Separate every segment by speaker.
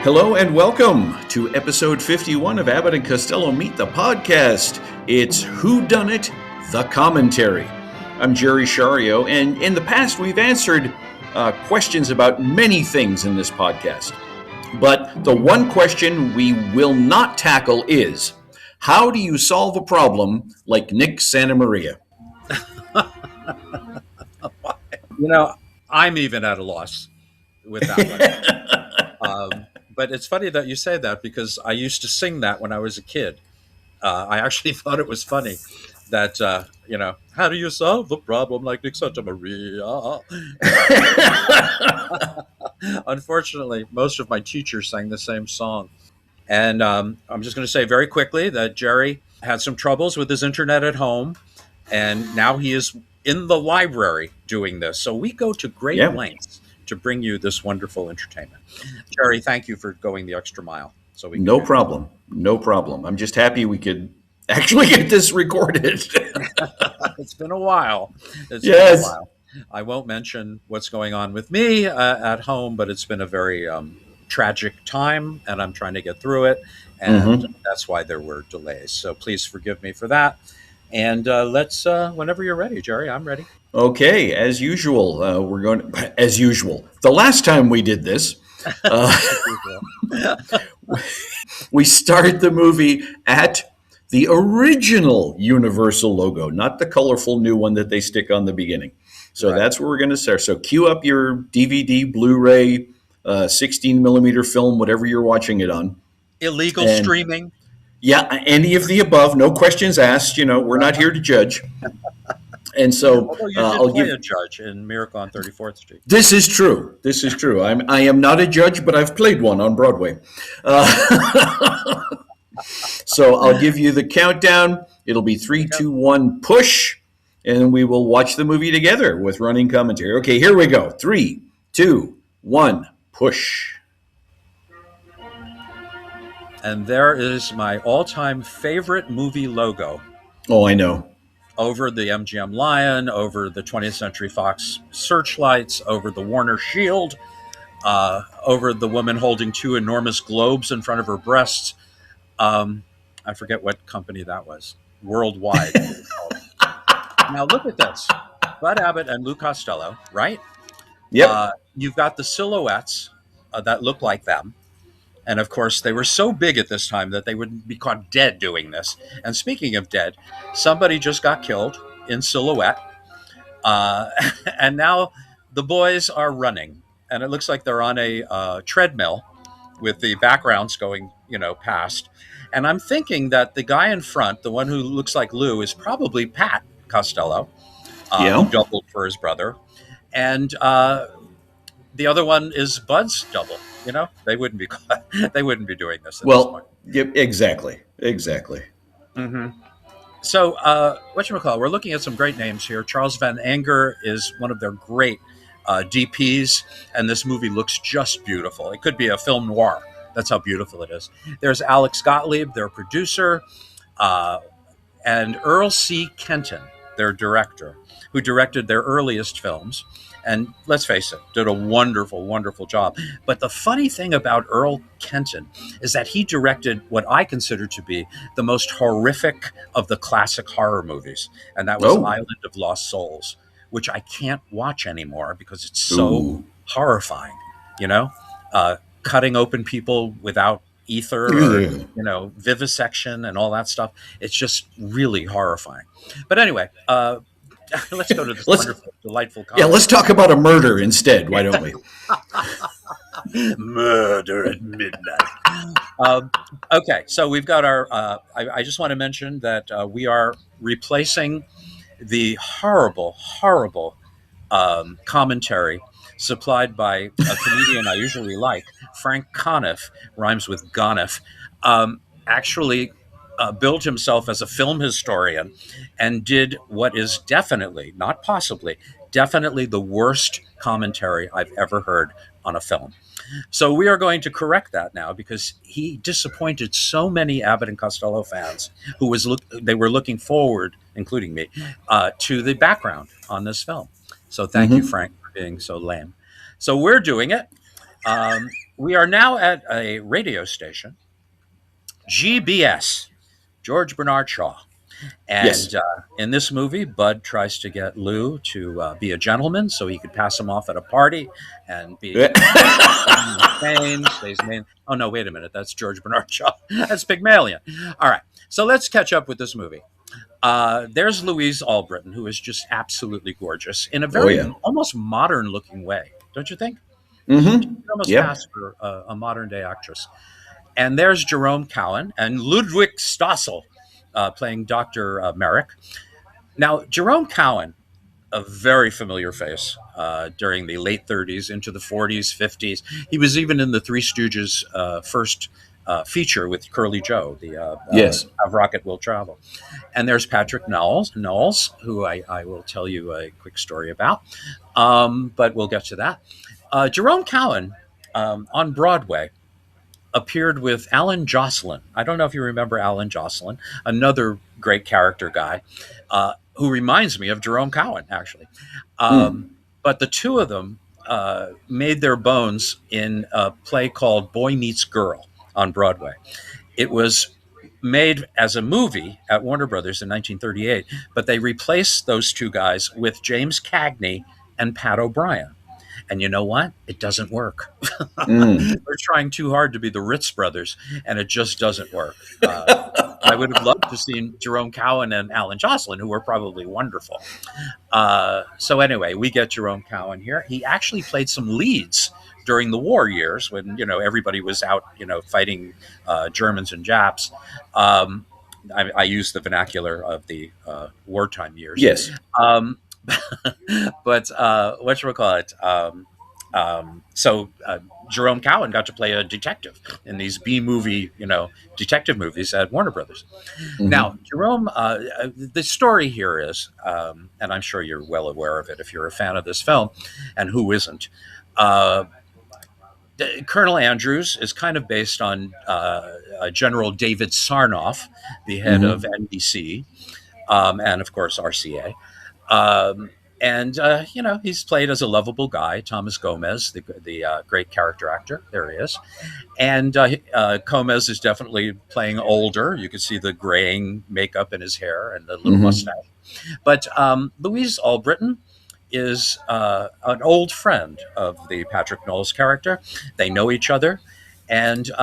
Speaker 1: Hello and welcome to episode 51 of Abbott and Costello Meet the Podcast. It's Who Done It? The Commentary. I'm Jerry Shario, and in the past we've answered questions about many things in this podcast. But the one question we will not tackle is, how do you solve a problem like Nick Santamaria?
Speaker 2: I'm even at a loss with that one. But it's funny that you say that because I used to sing that when I was a kid. I actually thought it was funny that, how do you solve a problem like Nick Santamaria? Unfortunately, most of my teachers sang the same song. And I'm just going to say very quickly that Jerry had some troubles with his internet at home, and now he is in the library doing this. So we go to great lengths to bring you this wonderful entertainment. Jerry, thank you for going the extra mile. So we
Speaker 1: No problem. I'm just happy we could actually get this recorded.
Speaker 2: It's been a while. I won't mention what's going on with me at home, but it's been a very tragic time, and I'm trying to get through it. And that's why there were delays. So please forgive me for that. And let's, whenever you're ready, Jerry, I'm ready.
Speaker 1: Okay, as usual, the last time we did this, we start the movie at the original Universal logo, not the colorful new one that they stick on the beginning. So That's where we're going to start. So cue up your DVD, Blu-ray, 16 millimeter film, whatever you're watching it on.
Speaker 2: Illegal streaming.
Speaker 1: Yeah, any of the above, no questions asked. We're not here to judge. And so
Speaker 2: although you did play a judge in Miracle on 34th Street.
Speaker 1: This is true. I am not a judge, but I've played one on Broadway. So I'll give you the countdown. It'll be 3, 2, 1, push, and we will watch the movie together with running commentary. Okay, here we go. 3, 2, 1, push.
Speaker 2: And there is my all-time favorite movie logo.
Speaker 1: Oh, I know.
Speaker 2: Over the MGM Lion, over the 20th Century Fox searchlights, over the Warner Shield, over the woman holding two enormous globes in front of her breasts. I forget what company that was. Worldwide. Now look at this. Bud Abbott and Lou Costello, right?
Speaker 1: Yep.
Speaker 2: You've got the silhouettes that look like them. And of course, they were so big at this time that they would be caught dead doing this. And speaking of dead, somebody just got killed in silhouette. And now the boys are running. And it looks like they're on a treadmill with the backgrounds going, past. And I'm thinking that the guy in front, the one who looks like Lou, is probably Pat Costello, who doubled for his brother. And the other one is Bud's double. They wouldn't be doing this at this point.
Speaker 1: Yep, exactly.
Speaker 2: Mm-hmm. So, whatchamacallit, we're looking at some great names here. Charles Van Anger is one of their great DPs, and this movie looks just beautiful. It could be a film noir. That's how beautiful it is. There's Alex Gottlieb, their producer, and Earl C. Kenton, their director, who directed their earliest films. And let's face it, did a wonderful, wonderful job. But the funny thing about Earl Kenton is that he directed what I consider to be the most horrific of the classic horror movies. And that was Island of Lost Souls, which I can't watch anymore because it's so horrifying, cutting open people without ether or, vivisection and all that stuff. It's just really horrifying. But anyway, let's go to this wonderful, delightful comedy.
Speaker 1: Yeah, let's talk about a murder instead. Why don't we?
Speaker 2: Murder at midnight. Okay, so we've got our... I just want to mention that we are replacing the horrible commentary supplied by a comedian I usually like, Frank Coniff, rhymes with Goniff, actually billed himself as a film historian and did what is definitely, not possibly, definitely the worst commentary I've ever heard on a film. So we are going to correct that now because he disappointed so many Abbott and Costello fans who they were looking forward, including me, to the background on this film. So thank you, Frank, for being so lame. So we're doing it. We are now at a radio station, GBS, George Bernard Shaw.
Speaker 1: Yes.
Speaker 2: And in this movie, Bud tries to get Lou to be a gentleman so he could pass him off at a party and be Spain. Stays main. Oh no, wait a minute. That's George Bernard Shaw. That's Pygmalion. All right. So let's catch up with this movie. There's Louise Albritton, who is just absolutely gorgeous in a
Speaker 1: Oh
Speaker 2: very
Speaker 1: yeah.
Speaker 2: almost modern looking way, don't you think?
Speaker 1: Mm-hmm.
Speaker 2: You could almost
Speaker 1: Yep.
Speaker 2: pass for a modern day actress. And there's Jerome Cowan and Ludwig Stossel playing Dr. Merrick. Now, Jerome Cowan, a very familiar face during the late 30s into the 40s, 50s. He was even in the Three Stooges first feature with Curly Joe, the
Speaker 1: Yes.
Speaker 2: How Rocket Will Travel. And there's Patrick Knowles, who I will tell you a quick story about, but we'll get to that. Jerome Cowan on Broadway appeared with Alan Jocelyn. I don't know if you remember Alan Jocelyn, another great character guy who reminds me of Jerome Cowan, actually. But the two of them made their bones in a play called Boy Meets Girl on Broadway. It was made as a movie at Warner Brothers in 1938, but they replaced those two guys with James Cagney and Pat O'Brien. And you know what? It doesn't work. They're trying too hard to be the Ritz brothers, and it just doesn't work. I would have loved to see Jerome Cowan and Alan Jocelyn, who were probably wonderful. So anyway, we get Jerome Cowan here. He actually played some leads during the war years when everybody was out fighting Germans and Japs. I use the vernacular of the wartime years.
Speaker 1: Yes.
Speaker 2: But whatchamacallit? So Jerome Cowan got to play a detective in these B-movie, detective movies at Warner Brothers.
Speaker 1: Mm-hmm.
Speaker 2: Now, Jerome, the story here is, and I'm sure you're well aware of it if you're a fan of this film, and who isn't, Colonel Andrews is kind of based on General David Sarnoff, the head of NBC, and of course RCA. He's played as a lovable guy, Thomas Gomez, the great character actor. There he is. And Gomez is definitely playing older. You can see the graying makeup in his hair and the little mustache. But Louise Albritton is an old friend of the Patrick Knowles character. They know each other. And did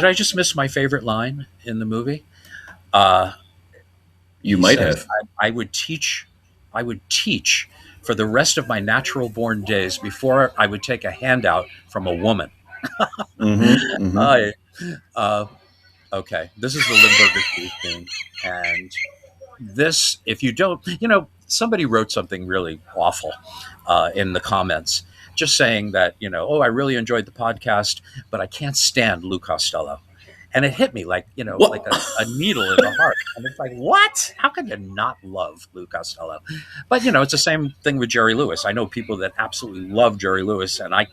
Speaker 2: I just miss my favorite line in the movie?
Speaker 1: You might have.
Speaker 2: I would teach for the rest of my natural born days before I would take a handout from a woman. Okay, this is the Limburger Cheese thing. And this, if you don't, somebody wrote something really awful in the comments, just saying that, I really enjoyed the podcast, but I can't stand Lou Costello. And it hit me like, like a needle in the heart. And it's like, what? How can you not love Lou Costello? But, it's the same thing with Jerry Lewis. I know people that absolutely love Jerry Lewis. And I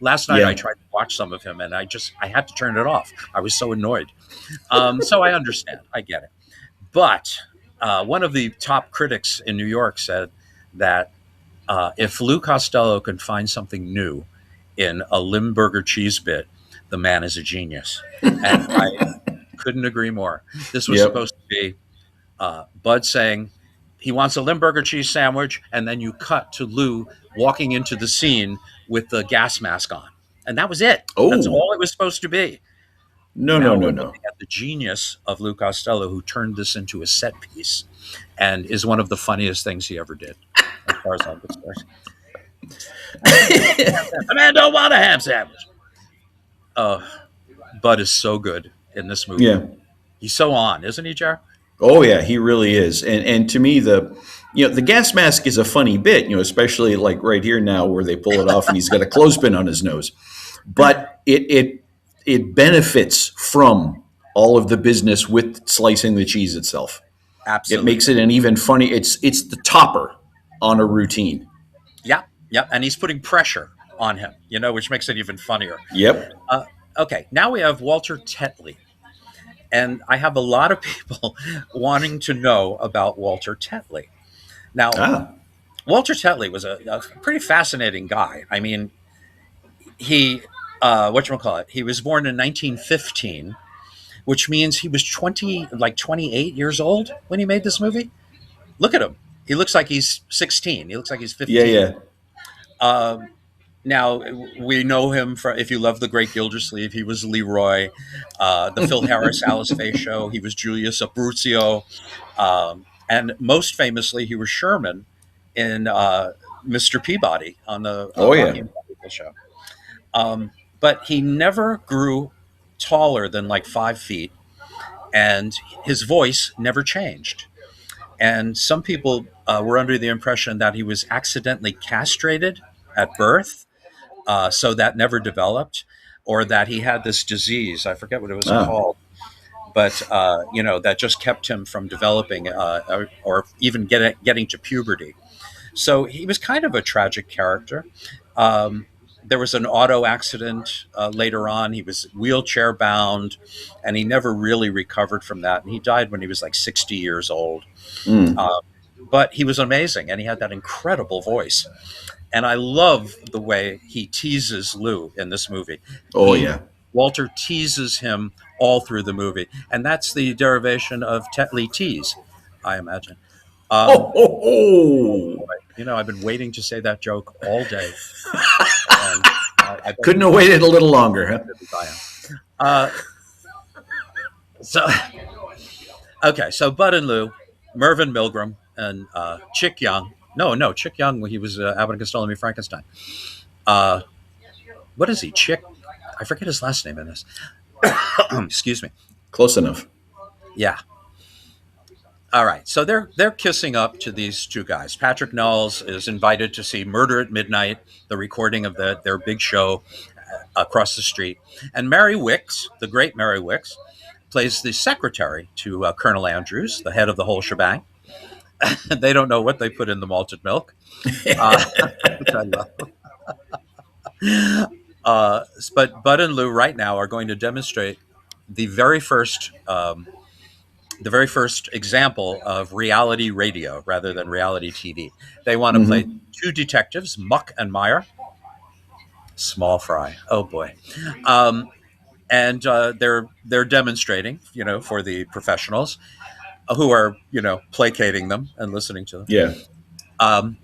Speaker 2: last night I tried to watch some of him and I had to turn it off. I was so annoyed. So I understand. I get it. But one of the top critics in New York said that if Lou Costello can find something new in a Limburger Cheese bit, the man is a genius. And I couldn't agree more. This was supposed to be Bud saying he wants a Limburger cheese sandwich, and then you cut to Lou walking into the scene with the gas mask on. And that was it.
Speaker 1: Oh.
Speaker 2: That's all it was supposed to be.
Speaker 1: No.
Speaker 2: At the genius of Lou Costello, who turned this into a set piece and is one of the funniest things he ever did, as far as I'm concerned. The man don't want a ham sandwich. Bud is so good in this movie.
Speaker 1: Yeah.
Speaker 2: He's so on, isn't he, Jer?
Speaker 1: Oh yeah, he really is. And to me, the gas mask is a funny bit, especially like right here now where they pull it off and he's got a clothespin on his nose. But it benefits from all of the business with slicing the cheese itself.
Speaker 2: Absolutely.
Speaker 1: It makes it an even funny. It's the topper on a routine.
Speaker 2: Yeah. And he's putting pressure on him, which makes it even funnier.
Speaker 1: Yep.
Speaker 2: Okay, now we have Walter Tetley. And I have a lot of people wanting to know about Walter Tetley. Now, Walter Tetley was a pretty fascinating guy. I mean, he whatchamacallit, he was born in 1915, which means he was 28 years old when he made this movie. Look at him. He looks like he's 16. He looks like he's
Speaker 1: Yeah,
Speaker 2: 15.
Speaker 1: yeah.
Speaker 2: Um, Now we know him from If You Love the Great Gildersleeve. He was Leroy, the Phil Harris Alice Faye Show. He was Julius Abruzzo, and most famously, he was Sherman in Mr. Peabody on the
Speaker 1: Oh,
Speaker 2: Rocky
Speaker 1: yeah.
Speaker 2: and Bullwinkle Show. But he never grew taller than like 5 feet, and his voice never changed. And some people were under the impression that he was accidentally castrated at birth, so that never developed, or that he had this disease. I forget what it was
Speaker 1: Ah.
Speaker 2: called, but that just kept him from developing or even getting to puberty. So he was kind of a tragic character. Um, there was an auto accident later on. He was wheelchair bound, and he never really recovered from that. And he died when he was like 60 years old.
Speaker 1: Mm.
Speaker 2: Uh, but he was amazing, and he had that incredible voice. And I love the way he teases Lou in this movie.
Speaker 1: Oh, yeah.
Speaker 2: Walter teases him all through the movie, and that's the derivation of Tetley tease, I imagine.
Speaker 1: Oh,
Speaker 2: Um,
Speaker 1: oh, oh.
Speaker 2: I've been waiting to say that joke all day, and I bet
Speaker 1: Couldn't have waited a little longer, huh?
Speaker 2: I am. So okay, so Bud and Lou, Mervyn Milgram, and Chick Young. No, Chick Young. He was Abbott and Costello meet Frankenstein. Uh, what is he? Chick? I forget his last name in this. Excuse me.
Speaker 1: Close enough.
Speaker 2: Yeah. All right. So they're kissing up to these two guys. Patrick Knowles is invited to see Murder at Midnight, the recording of their big show across the street. And Mary Wicks, the great Mary Wicks, plays the secretary to Colonel Andrews, the head of the whole shebang. They don't know what they put in the malted milk, which I love. But Bud and Lou right now are going to demonstrate the very first example of reality radio rather than reality TV. They want to play
Speaker 1: Mm-hmm.
Speaker 2: two detectives, Muck and Meyer. Small fry. Oh boy. And they're demonstrating, for the professionals who are, placating them and listening to them.
Speaker 1: Yeah.
Speaker 2: Um,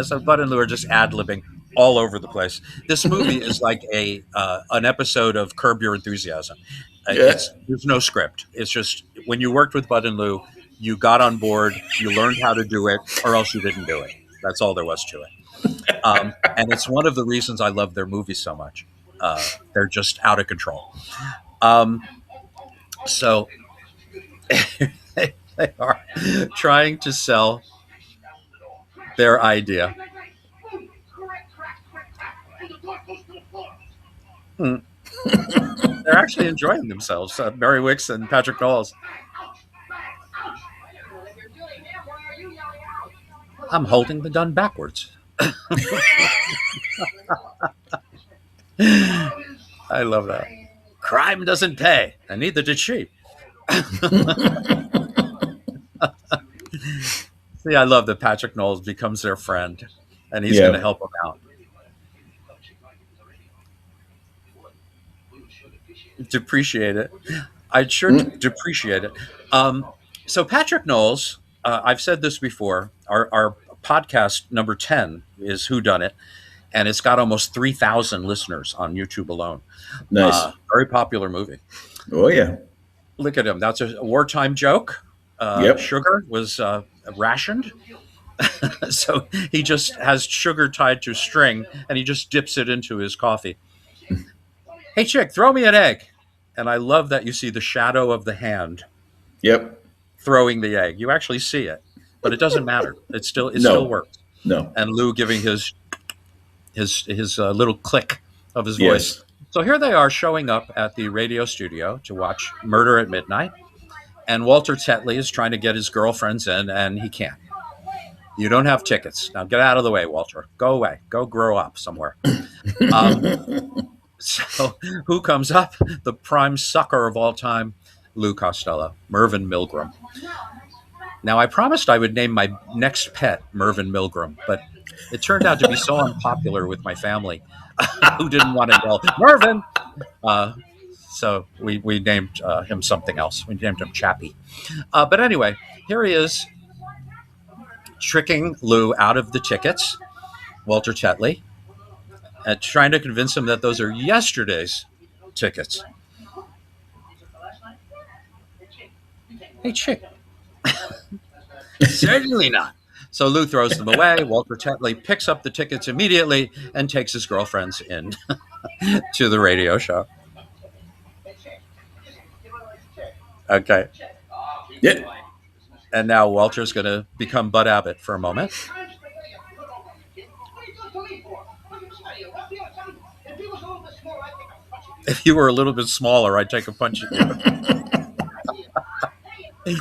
Speaker 2: so Bud and Lou are just ad-libbing all over the place. This movie is like an episode of Curb Your Enthusiasm.
Speaker 1: Yeah.
Speaker 2: There's no script. It's just when you worked with Bud and Lou, you got on board, you learned how to do it, or else you didn't do it. That's all there was to it. And it's one of the reasons I love their movies so much. They're just out of control. So they are trying to sell their idea. They're actually enjoying themselves, Mary Wicks and Patrick Knowles. I'm holding the gun backwards. I love that. Crime doesn't pay, and neither did she. See, I love that Patrick Knowles becomes their friend, and he's going to help them out. Depreciate it. I'd sure depreciate it. So Patrick Knowles, I've said this before, our podcast number 10 is Who Done It, and it's got almost 3,000 listeners on YouTube alone.
Speaker 1: Nice.
Speaker 2: Very popular movie.
Speaker 1: Oh, yeah.
Speaker 2: Look at him. That's a wartime joke.
Speaker 1: Yep.
Speaker 2: Sugar was rationed. So he just has sugar tied to a string, and he just dips it into his coffee. Hey, chick, throw me an egg. And I love that you see the shadow of the hand
Speaker 1: Yep.
Speaker 2: throwing the egg. You actually see it, but it doesn't matter. It still works.
Speaker 1: No.
Speaker 2: And Lou giving his little click of his voice.
Speaker 1: Yes.
Speaker 2: So here they are showing up at the radio studio to watch Murder at Midnight. And Walter Tetley is trying to get his girlfriends in, and he can't. You don't have tickets. Now get out of the way, Walter. Go away. Go grow up somewhere. So who comes up? The prime sucker of all time, Lou Costello, Mervyn Milgram. Now, I promised I would name my next pet Mervyn Milgram, but it turned out to be so unpopular with my family who didn't want to yell, Mervyn! Uh, so we named him something else. We named him Chappie. But anyway, here he is tricking Lou out of the tickets, Walter Tetley, and trying to convince him that those are yesterday's tickets. Hey, chick. Certainly not. So Lou throws them away. Walter Tetley picks up the tickets immediately and takes his girlfriends in to the radio show. Okay.
Speaker 1: Yeah.
Speaker 2: And now Walter's going to become Bud Abbott for a moment. If you were a little bit smaller, I'd take a punch at you.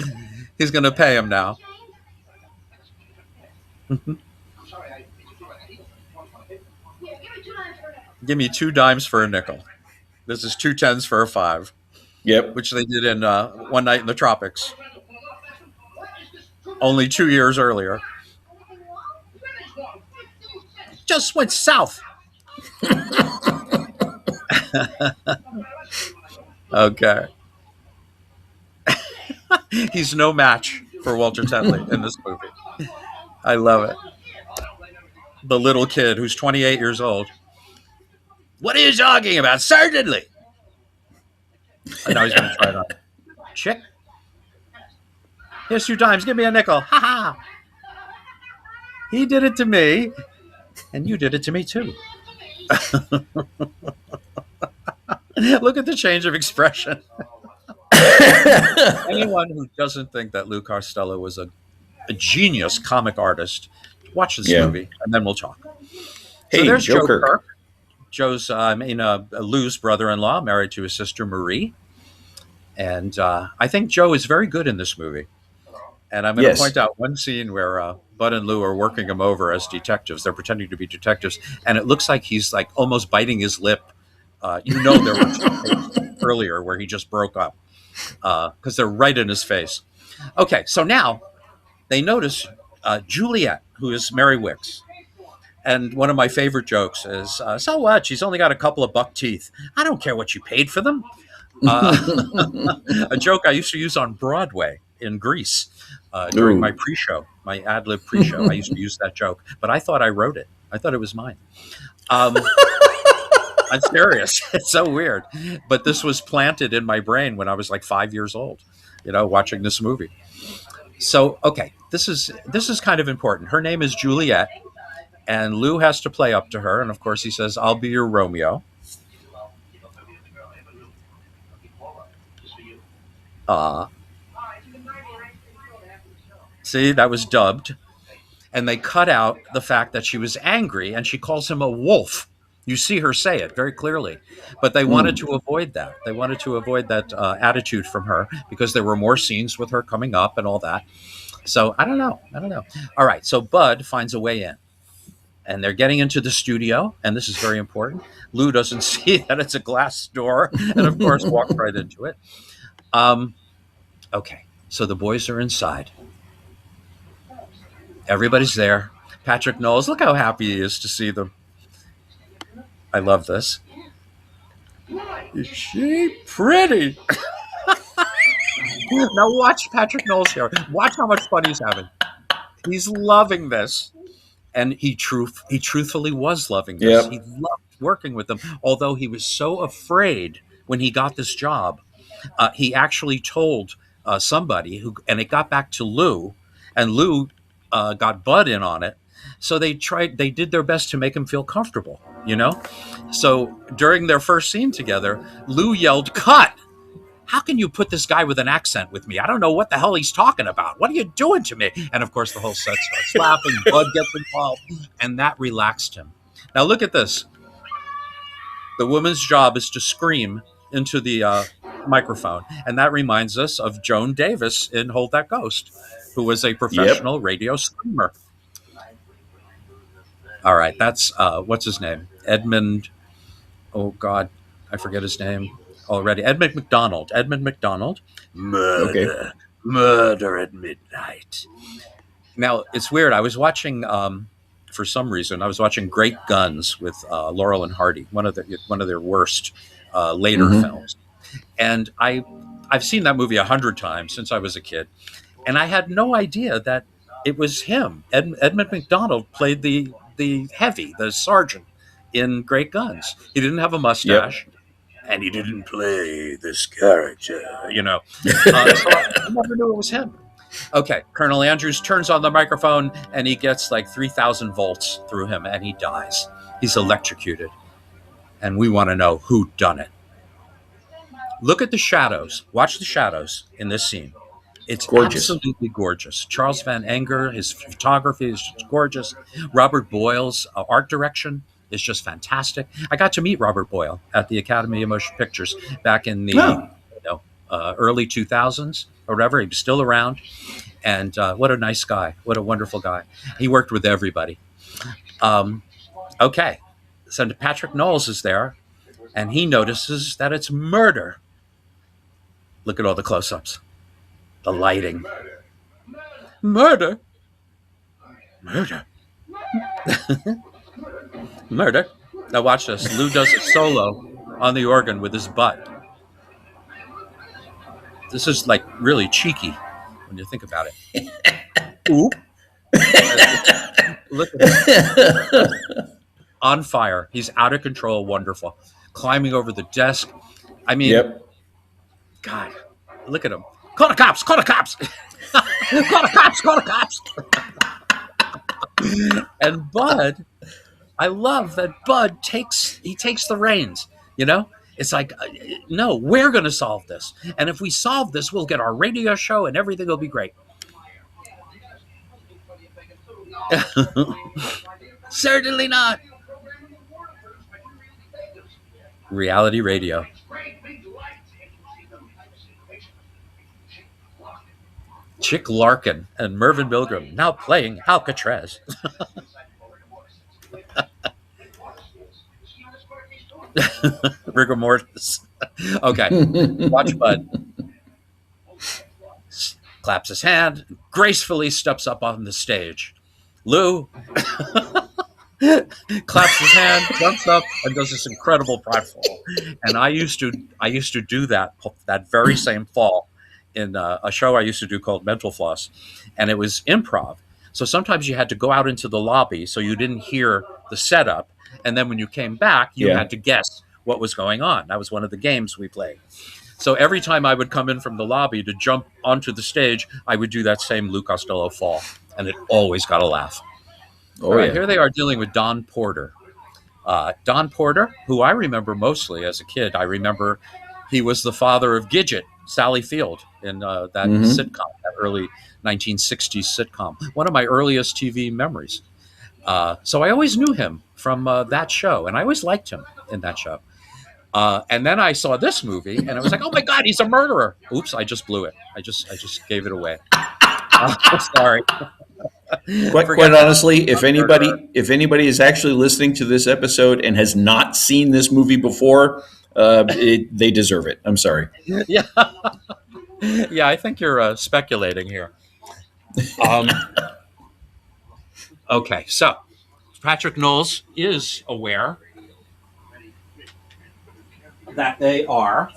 Speaker 2: He's going to pay him now. Give me 2 dimes for a nickel. This is 2 tens for a 5.
Speaker 1: Yep.
Speaker 2: Which they did in One Night in the Tropics. Only 2 years earlier. Just went south. Okay. He's no match for Walter Tetley in this movie. I love it. The little kid who's 28 years old. What are you talking about? Certainly. And now he's going to try it on. Chick. Here's 2 dimes. Give me a nickel. Ha ha. He did it to me. And you did it to me too. Look at the change of expression. Anyone who doesn't think that Lou Costello was a genius comic artist, watch this movie, and then we'll talk.
Speaker 1: Hey,
Speaker 2: so there's
Speaker 1: Joe
Speaker 2: Joe
Speaker 1: Kirk.
Speaker 2: Kirk. Joe's, Lou's brother-in-law, married to his sister Marie. And I think Joe is very good in this movie. And I'm going to point out one scene where Bud and Lou are working him over as detectives. They're pretending to be detectives. And it looks like he's like almost biting his lip. There were 2 cases earlier where he just broke up because they're right in his face. Okay, so now they notice Juliet, who is Mary Wicks. And one of my favorite jokes is, so what? She's only got a couple of buck teeth. I don't care what you paid for them. A joke I used to use on Broadway in Greece during my pre-show, my ad-lib pre-show. I used to use that joke, but I thought I wrote it. I thought it was mine. I'm serious. It's so weird. But this was planted in my brain when I was like 5 years old, watching this movie. So, okay, this is kind of important. Her name is Juliet, and Lou has to play up to her. And of course he says, I'll be your Romeo. See, that was dubbed. And they cut out the fact that she was angry and she calls him a wolf. You see her say it very clearly. But they wanted to avoid that. They wanted to avoid that attitude from her because there were more scenes with her coming up and all that. So I don't know. All right. So Bud finds a way in. And they're getting into the studio. And this is very important. Lou doesn't see that it's a glass door. And of course, walks right into it. Okay. So the boys are inside. Everybody's there. Patrick Knowles, look how happy he is to see them. I love this. Is she pretty? Now watch Patrick Knowles here. Watch how much fun he's having. He's loving this. And he truthfully was loving this. Yep. He loved working with them. Although he was so afraid when he got this job, he actually told somebody and it got back to Lou, and Lou got Bud in on it. So they did their best to make him feel comfortable, So during their first scene together, Lou yelled, "Cut! How can you put this guy with an accent with me? I don't know what the hell he's talking about. What are you doing to me?" And of course, the whole set starts laughing. Bud gets involved, and that relaxed him. Now look at this. The woman's job is to scream into the microphone, and that reminds us of Joan Davis in Hold That Ghost, who was a professional radio screamer. All right, that's what's his name? Edmund. Oh God, I forget his name already. Edmund McDonald. Murder. Okay. Murder at Midnight. Now, it's weird. I was watching, for some reason, I was watching Great Guns with Laurel and Hardy, one of their worst later
Speaker 1: Mm-hmm.
Speaker 2: films. And I've seen that movie 100 times since I was a kid, and I had no idea that it was him. Edmund McDonald played the heavy, the sergeant in Great Guns. He didn't have a
Speaker 1: Yep.
Speaker 2: mustache, and he didn't play this character, So I never knew it was him. Okay, Colonel Andrews turns on the microphone, and he gets like 3,000 volts through him, and he dies. He's electrocuted, and we want to know who done it. Look at the shadows. Watch the shadows in this scene. It's
Speaker 1: Gorgeous.
Speaker 2: absolutely gorgeous. Charles Van Enger, his photography is just gorgeous. Robert Boyle's art direction is just fantastic. I got to meet Robert Boyle at the Academy of Motion Pictures back in the
Speaker 1: Oh,
Speaker 2: early 2000s or whatever. He was still around. And what a nice guy. What a wonderful guy. He worked with everybody. Okay. So Patrick Knowles is there, and he notices that it's murder. Look at all the close-ups. The lighting. Murder. Murder. Murder. Now watch this. Lou does a solo on the organ with his butt. This is like really cheeky when you think about it. Ooh. Look at him. On fire. He's out of control. Wonderful. Climbing over the desk. I mean,
Speaker 1: yep.
Speaker 2: God, look at him. Call the cops. Call the cops. Call the cops. Call the cops. And Bud, I love that Bud takes the reins, It's like, no, we're going to solve this. And if we solve this, we'll get our radio show and everything will be great. Certainly not. Reality radio. Chick Larkin and Mervyn Milgram now playing Alcatraz. Rigor mortis. Okay, watch Bud. Claps his hand, gracefully steps up on the stage. Lou claps his hand, jumps up, and does this incredible pratfall. And I used to do that very same fall in a show I used to do called Mental Floss, and it was improv. So sometimes you had to go out into the lobby so you didn't hear the setup, and then when you came back, you had to guess what was going on. That was one of the games we played. So every time I would come in from the lobby to jump onto the stage, I would do that same Lou Costello fall, and it always got a laugh.
Speaker 1: Oh, yeah.
Speaker 2: Here they are dealing with Don Porter. Don Porter, who I remember mostly as a kid. I remember he was the father of Gidget, Sally Field, in that sitcom, that early 1960s sitcom. One of my earliest TV memories. So I always knew him from that show, and I always liked him in that show. And then I saw this movie, and I was like, "Oh my God, he's a murderer!" Oops, I just blew it. I just gave it away. Sorry.
Speaker 1: Quite honestly, if anybody is actually listening to this episode and has not seen this movie before, they deserve it. I'm sorry.
Speaker 2: Yeah, yeah. I think you're speculating here. Okay, so Patrick Knowles is aware that they are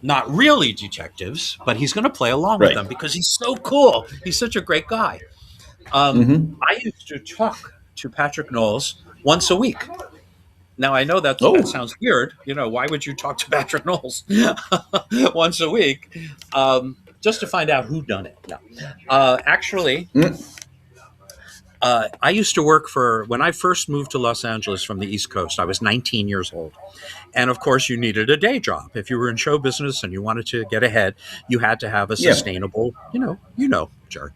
Speaker 2: not really detectives, but he's going to play along with them because he's so cool. He's such a great guy. I used to talk to Patrick Knowles once a week. Now, I know that sounds weird. Why would you talk to Patrick Knowles once a week? Just to find out who done it. No. Actually, I used to work when I first moved to Los Angeles from the East Coast, I was 19 years old. And of course, you needed a day job. If you were in show business and you wanted to get ahead, you had to have a sustainable, Jerry.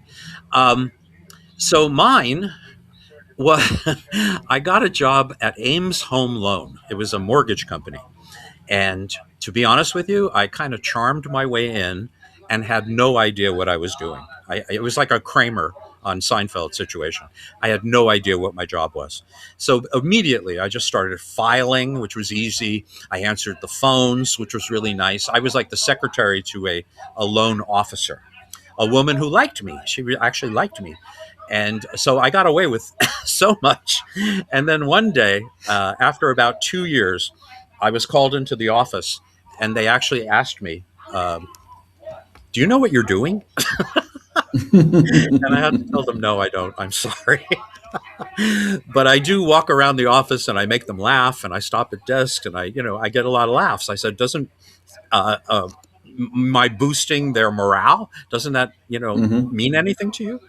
Speaker 2: So mine was, I got a job at Ames Home Loan. It was a mortgage company. And to be honest with you, I kind of charmed my way in and had no idea what I was doing. It was like a Kramer on Seinfeld situation. I had no idea what my job was. So immediately I just started filing, which was easy. I answered the phones, which was really nice. I was like the secretary to a loan officer. a woman who liked me. She actually liked me. And so I got away with so much. And then one day, after about 2 years, I was called into the office and they actually asked me, do you know what you're doing? And I had to tell them, no, I don't. I'm sorry. But I do walk around the office and I make them laugh and I stop at desks and I get a lot of laughs. I said, doesn't my boosting their morale, doesn't that,
Speaker 1: Hmm.
Speaker 2: mean anything to you?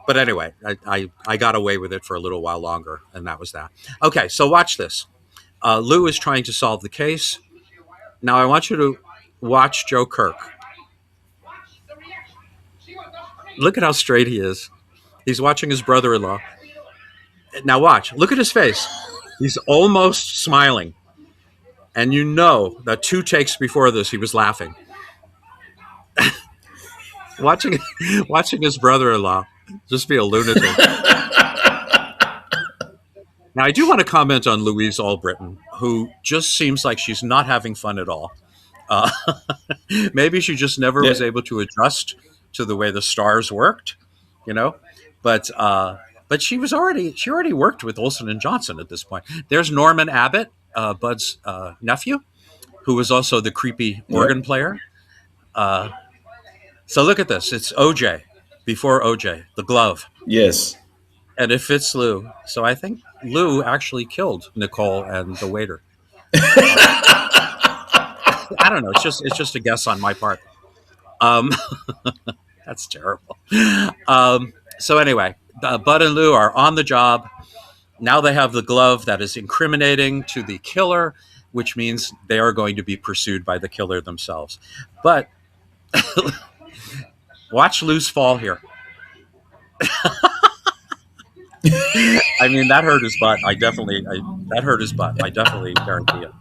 Speaker 2: But anyway, I got away with it for a little while longer, and that was that. Okay, so watch this. Lou is trying to solve the case. Now I want you to watch Joe Kirk. Look at how straight he is. He's watching his brother-in-law. Now watch. Look at his face. He's almost smiling. And you know that 2 takes before this, he was laughing. watching watching his brother-in-law just be a lunatic. Now, I do want to comment on Louise Albritton, who just seems like she's not having fun at all. Uh, maybe she just never
Speaker 1: Yeah.
Speaker 2: was able to adjust to the way the stars worked, you know. But she already worked with Olsen and Johnson at this point. There's Norman Abbott, Bud's nephew, who was also the creepy organ
Speaker 1: Yep.
Speaker 2: player. Uh, so look at this. It's OJ before OJ, the glove,
Speaker 1: Yes.
Speaker 2: and it fits Lou. So I think Lou actually killed Nicole and the waiter. Uh, I don't know. It's just a guess on my part. Um, that's terrible. So anyway, Bud and Lou are on the job. Now they have the glove that is incriminating to the killer, which means they are going to be pursued by the killer themselves. But watch Lou's fall here. I mean, that hurt his butt. That hurt his butt. I definitely guarantee it.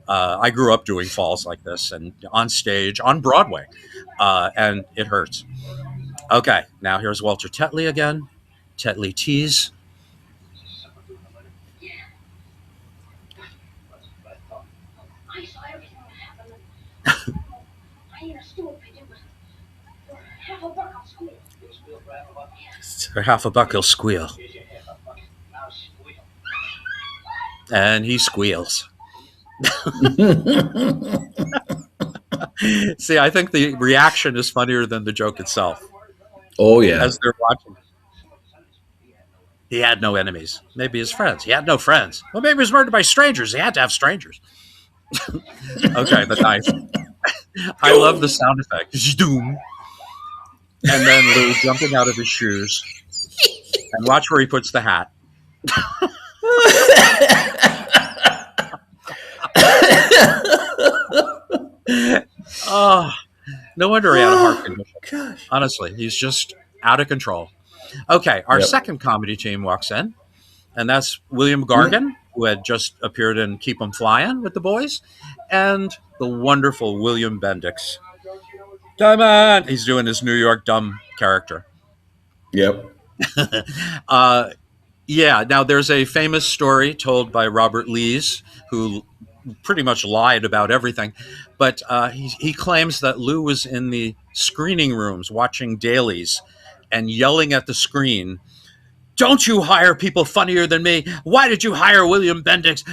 Speaker 2: I grew up doing falls like this and on stage on Broadway, and it hurts. Okay, now here's Walter Tetley again. Tetley tease. For half a buck, he'll squeal. And he squeals. See, I think the reaction is funnier than the joke itself.
Speaker 1: Oh yeah.
Speaker 2: As they're watching, he had no enemies. Maybe his friends. He had no friends. Well, maybe he was murdered by strangers. He had to have strangers. Okay, the knife. I love the sound effect. Doom. And then Lou jumping out of his shoes. And watch where he puts the hat. Oh, no wonder he had a heart condition.
Speaker 1: Gosh.
Speaker 2: Honestly, he's just out of control. Okay, our
Speaker 1: Yep.
Speaker 2: second comedy team walks in, and that's William Gargan, who had just appeared in Keep 'em Flying with the boys, and the wonderful William Bendix. Come on! He's doing his New York dumb character.
Speaker 1: Yep.
Speaker 2: uh, yeah, now there's a famous story told by Robert Lees, who pretty much lied about everything, but he claims that Lou was in the screening rooms watching dailies and yelling at the screen, don't you hire people funnier than me? Why did you hire William Bendix?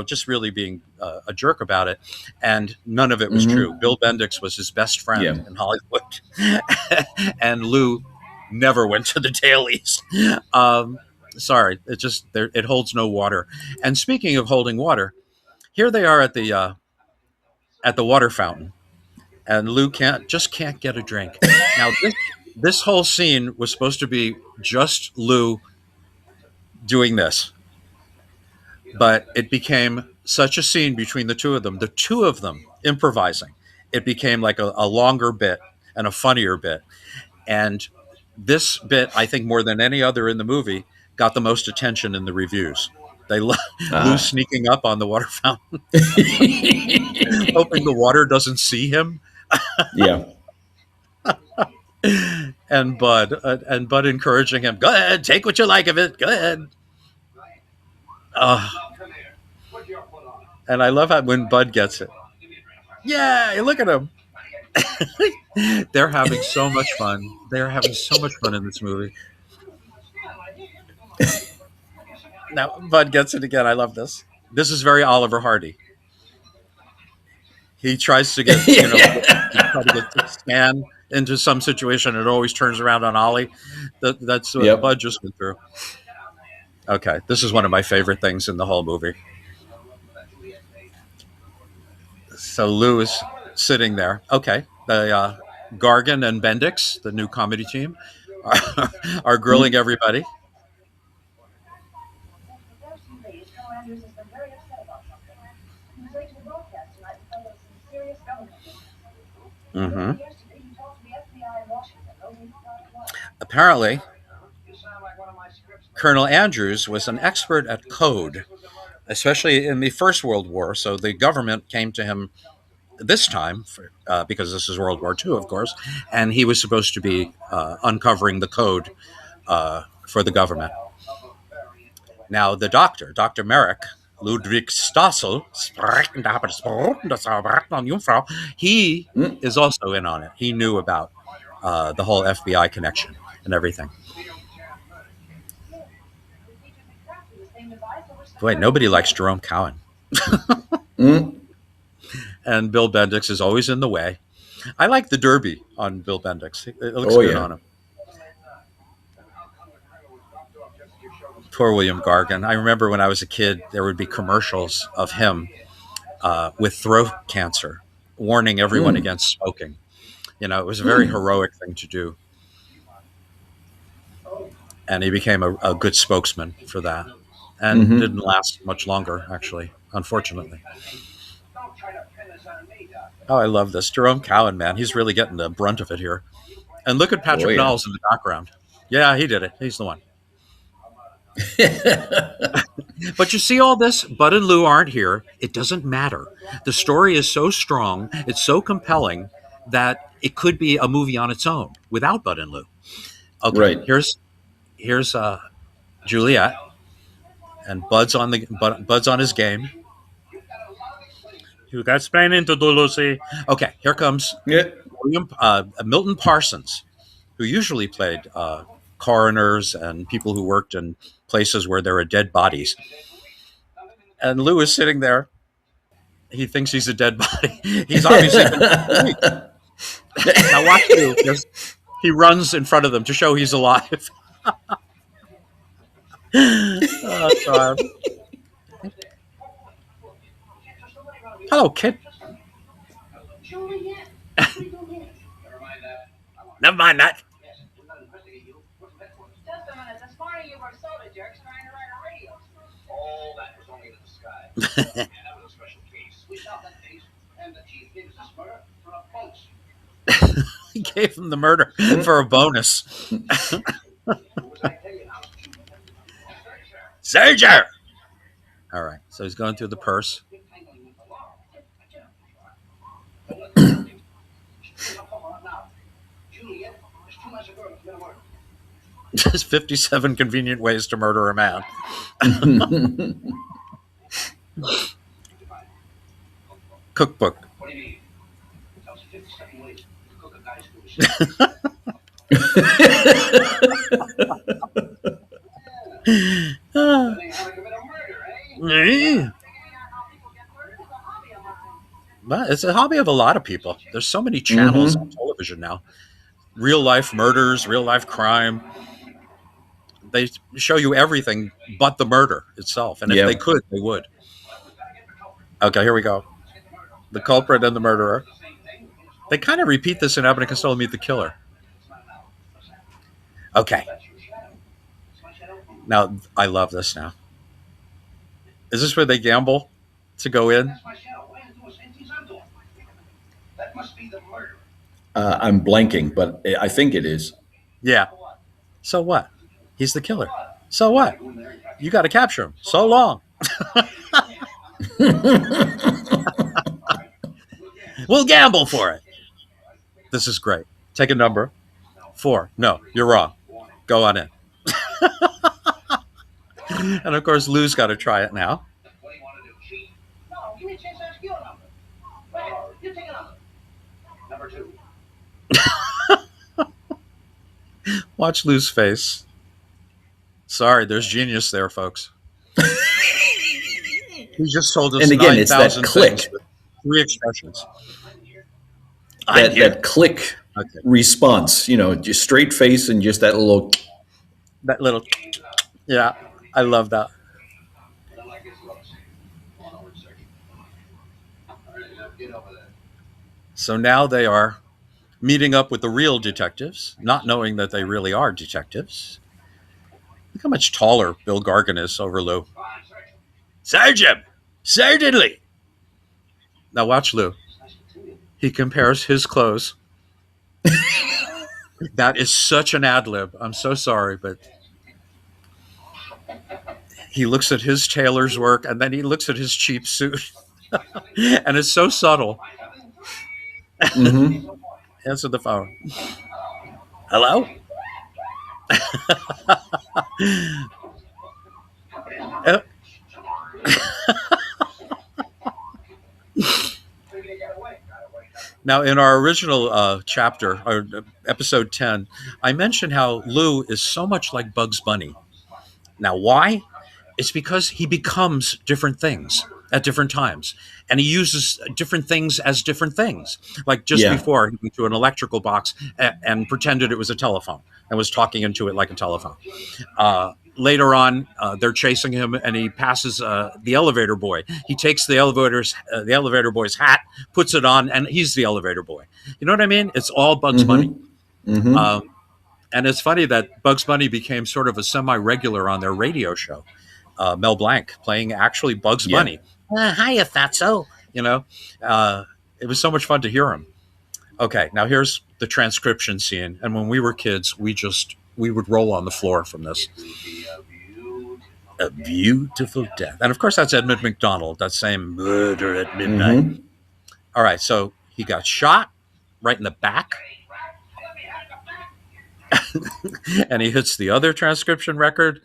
Speaker 2: Just really being a jerk about it. And none of it was true.
Speaker 1: Hmm.
Speaker 2: Bill Bendix was his best friend
Speaker 1: Yeah.
Speaker 2: in Hollywood. And Lou never went to the dailies. Sorry, it holds no water. And speaking of holding water, here they are at the water fountain, and Lou can't get a drink. Now this whole scene was supposed to be just Lou doing this, but it became such a scene between the two of them improvising. It became like a longer bit and a funnier bit. And this bit, I think, more than any other in the movie, got the most attention in the reviews. Lou
Speaker 1: Ah.
Speaker 2: sneaking up on the water fountain, hoping the water doesn't see him,
Speaker 1: Yeah.
Speaker 2: and Bud encouraging him, "Go ahead, take what you like of it. Go ahead." Uh, and I love how when Bud gets it. Yeah, look at him. They're having so much fun. They're having so much fun in this movie. Now, Bud gets it again. I love this. This is very Oliver Hardy. He tries to get, try to get Stan into some situation, and it always turns around on Ollie. That's what
Speaker 1: Yep.
Speaker 2: Bud just went through. Okay, this is one of my favorite things in the whole movie. So Lou is sitting there. Okay, the Gargan and Bendix, the new comedy team, are grilling everybody. Hmm. Apparently, Colonel Andrews was an expert at code, especially in the First World War. So the government came to him this time, because this is World War II, of course, and he was supposed to be uncovering the code for the government. Now, the doctor, Dr. Merrick, Ludwig Stossel, he is also in on it. He knew about the whole FBI connection and everything. Wait, nobody likes Jerome Cowan. And Bill Bendix is always in the way. I like the derby on Bill Bendix. It looks
Speaker 1: Oh
Speaker 2: good
Speaker 1: yeah.
Speaker 2: on him. Poor William Gargan. I remember when I was a kid, there would be commercials of him with throat cancer, warning everyone against smoking. It was a very heroic thing to do. And he became a good spokesman for that. And didn't last much longer, actually, unfortunately. Oh, I love this. Jerome Cowan, man. He's really getting the brunt of it here. And look at
Speaker 1: Oh
Speaker 2: Patrick
Speaker 1: yeah.
Speaker 2: Knowles in the background. Yeah, he did it. He's the one. But you see all this? Bud and Lou aren't here. It doesn't matter. The story is so strong, it's so compelling that it could be a movie on its own without Bud and Lou. Okay,
Speaker 1: Right.
Speaker 2: here's Juliet, and Bud's on his game. You got explaining to do, Lucy. Okay, here comes
Speaker 1: Yeah.
Speaker 2: Milton Parsons, who usually played coroners and people who worked in places where there are dead bodies. And Lou is sitting there. He thinks he's a dead body. He's obviously been asleep. Now watch Lou. He runs in front of them to show he's alive. Oh, God. Hello, kid. Never mind that. He gave him the murder for a bonus. Sager! All right, so he's going through the purse. There's 57 convenient ways to murder a man. Cookbook. Well, it's a hobby of a lot of people. There's so many channels on television now. Real life murders, real life crime. They show you everything but the murder itself. And if they could, they would. Okay, here we go. The culprit and the murderer. They kind of repeat this in Abbott and Costello Meet the Killer. Okay. Now, I love this now. Is this where they gamble to go in?
Speaker 1: I'm blanking, but I think it is.
Speaker 2: Yeah. So what? He's the killer. So what? You got to capture him. So long. We'll gamble for it. This is great. Take a number. 4. No, you're wrong. Go on in. And of course, Lou's got to try it now. Watch Lou's face. Sorry, there's genius there, folks. He just told us
Speaker 1: And again, it's that
Speaker 2: 9,000
Speaker 1: click.
Speaker 2: things with 3 expressions.
Speaker 1: That click
Speaker 2: Okay.
Speaker 1: response, just straight face and just that little.
Speaker 2: That little, yeah, I love that. So now they are meeting up with the real detectives, not knowing that they really are detectives. Look how much taller Bill Gargan is over Lou. Sergeant! Certainly! Now watch Lou. He compares his clothes. That is such an ad lib. I'm so sorry, but he looks at his tailor's work and then he looks at his cheap suit. And it's so subtle.
Speaker 1: Mm-hmm.
Speaker 2: Answer the phone. Hello? Uh, Now, in our original chapter, or episode 10, I mentioned how Lou is so much like Bugs Bunny. Now, why? It's because he becomes different things at different times. And he uses different things as different things. Like just
Speaker 1: Yeah.
Speaker 2: before, he went to an electrical box and pretended it was a telephone and was talking into it like a telephone. Later on, they're chasing him, and he passes the elevator boy. He takes the elevator boy's hat, puts it on, and he's the elevator boy. You know what I mean? It's all Bugs Bunny.
Speaker 1: Mm-hmm.
Speaker 2: And it's funny that Bugs Bunny became sort of a semi-regular on their radio show. Mel Blanc playing actually Bugs
Speaker 1: Yeah.
Speaker 2: Bunny. Hiya, fatso. It was so much fun to hear him. Okay, now here's the transcription scene. And when we were kids, we would roll on the floor from this. A beautiful death. And of course, that's Edmund McDonald, that same murder at midnight.
Speaker 1: Mm-hmm.
Speaker 2: All right, so he got shot right in the back. And he hits the other transcription record.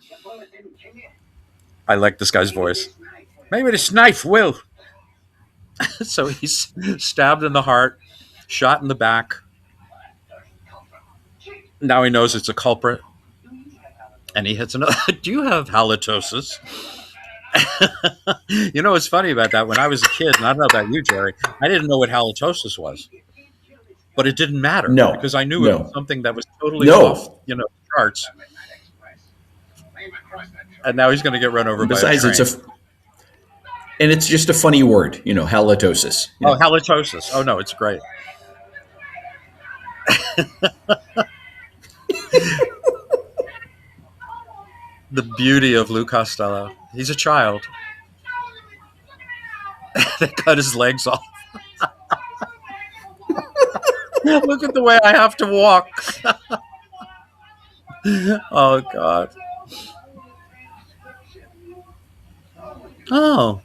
Speaker 2: I like this guy's voice. Maybe this knife will. So he's stabbed in the heart, shot in the back. Now he knows it's a culprit. And he hits another. Do you have halitosis? What's funny about that? When I was a kid, and I don't know about you, Jerry, I didn't know what halitosis was. But it didn't matter.
Speaker 1: No.
Speaker 2: Because I knew it was something that was totally
Speaker 1: No.
Speaker 2: off, charts. And now he's going to get run over
Speaker 1: Besides,
Speaker 2: by a train.
Speaker 1: and it's just a funny word, halitosis.
Speaker 2: Oh, halitosis. Oh, no, it's great. The beauty of Lou Costello. He's a child. They cut his legs off. Look at the way I have to walk. Oh, God. Oh.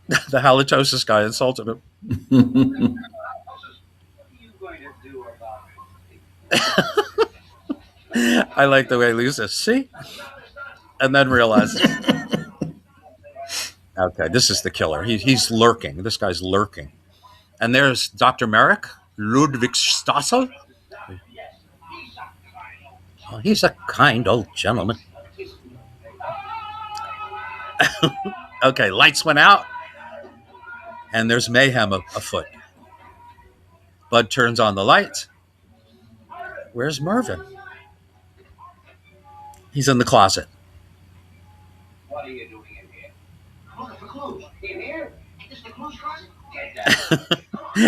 Speaker 2: The halitosis guy insulted him. I like the way Lou says, see? And then realizes, okay, this is the killer. He's lurking. This guy's lurking. And there's Dr. Merrick, Ludwig Stossel. Oh, he's a kind old gentleman. Okay, lights went out. And there's mayhem afoot. Bud turns on the lights. Where's Mervyn? He's in the closet.
Speaker 3: What are you doing in here? I'm looking for clues. In here? Is this the clues closet?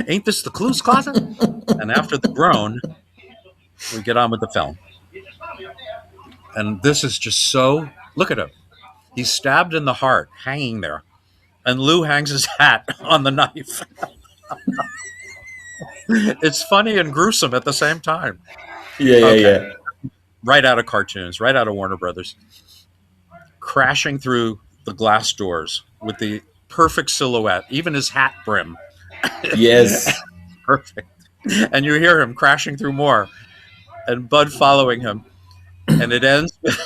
Speaker 2: Ain't this the clues closet? And after the groan, we get on with the film. And this is just so... Look at him. He's stabbed in the heart, hanging there. And Lou hangs his hat on the knife. It's funny and gruesome at the same time.
Speaker 1: Yeah.
Speaker 2: Right out of cartoons, right out of Warner Brothers. Crashing through the glass doors with the perfect silhouette, even his hat brim.
Speaker 1: Yes.
Speaker 2: Perfect. And you hear him crashing through more. And Bud following him. And it ends with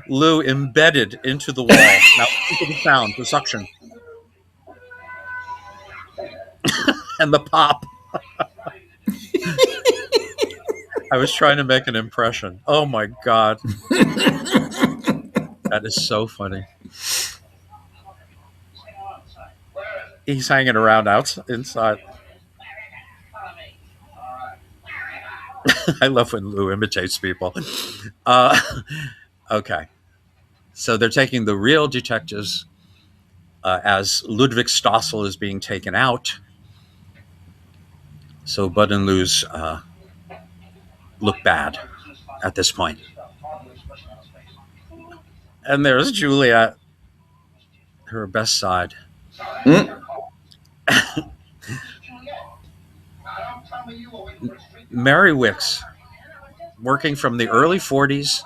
Speaker 2: Lou embedded into the wall. Now, listen to the sound, the suction, and the pop. I was trying to make an impression. Oh my God. That is so funny. He's hanging around inside. I love when Lou imitates people. Okay. So they're taking the real detectives as Ludwig Stossel is being taken out. So Bud and Lou's look bad at this point. And there's Juliet, her best side. Mary Wicks, working from the early 40s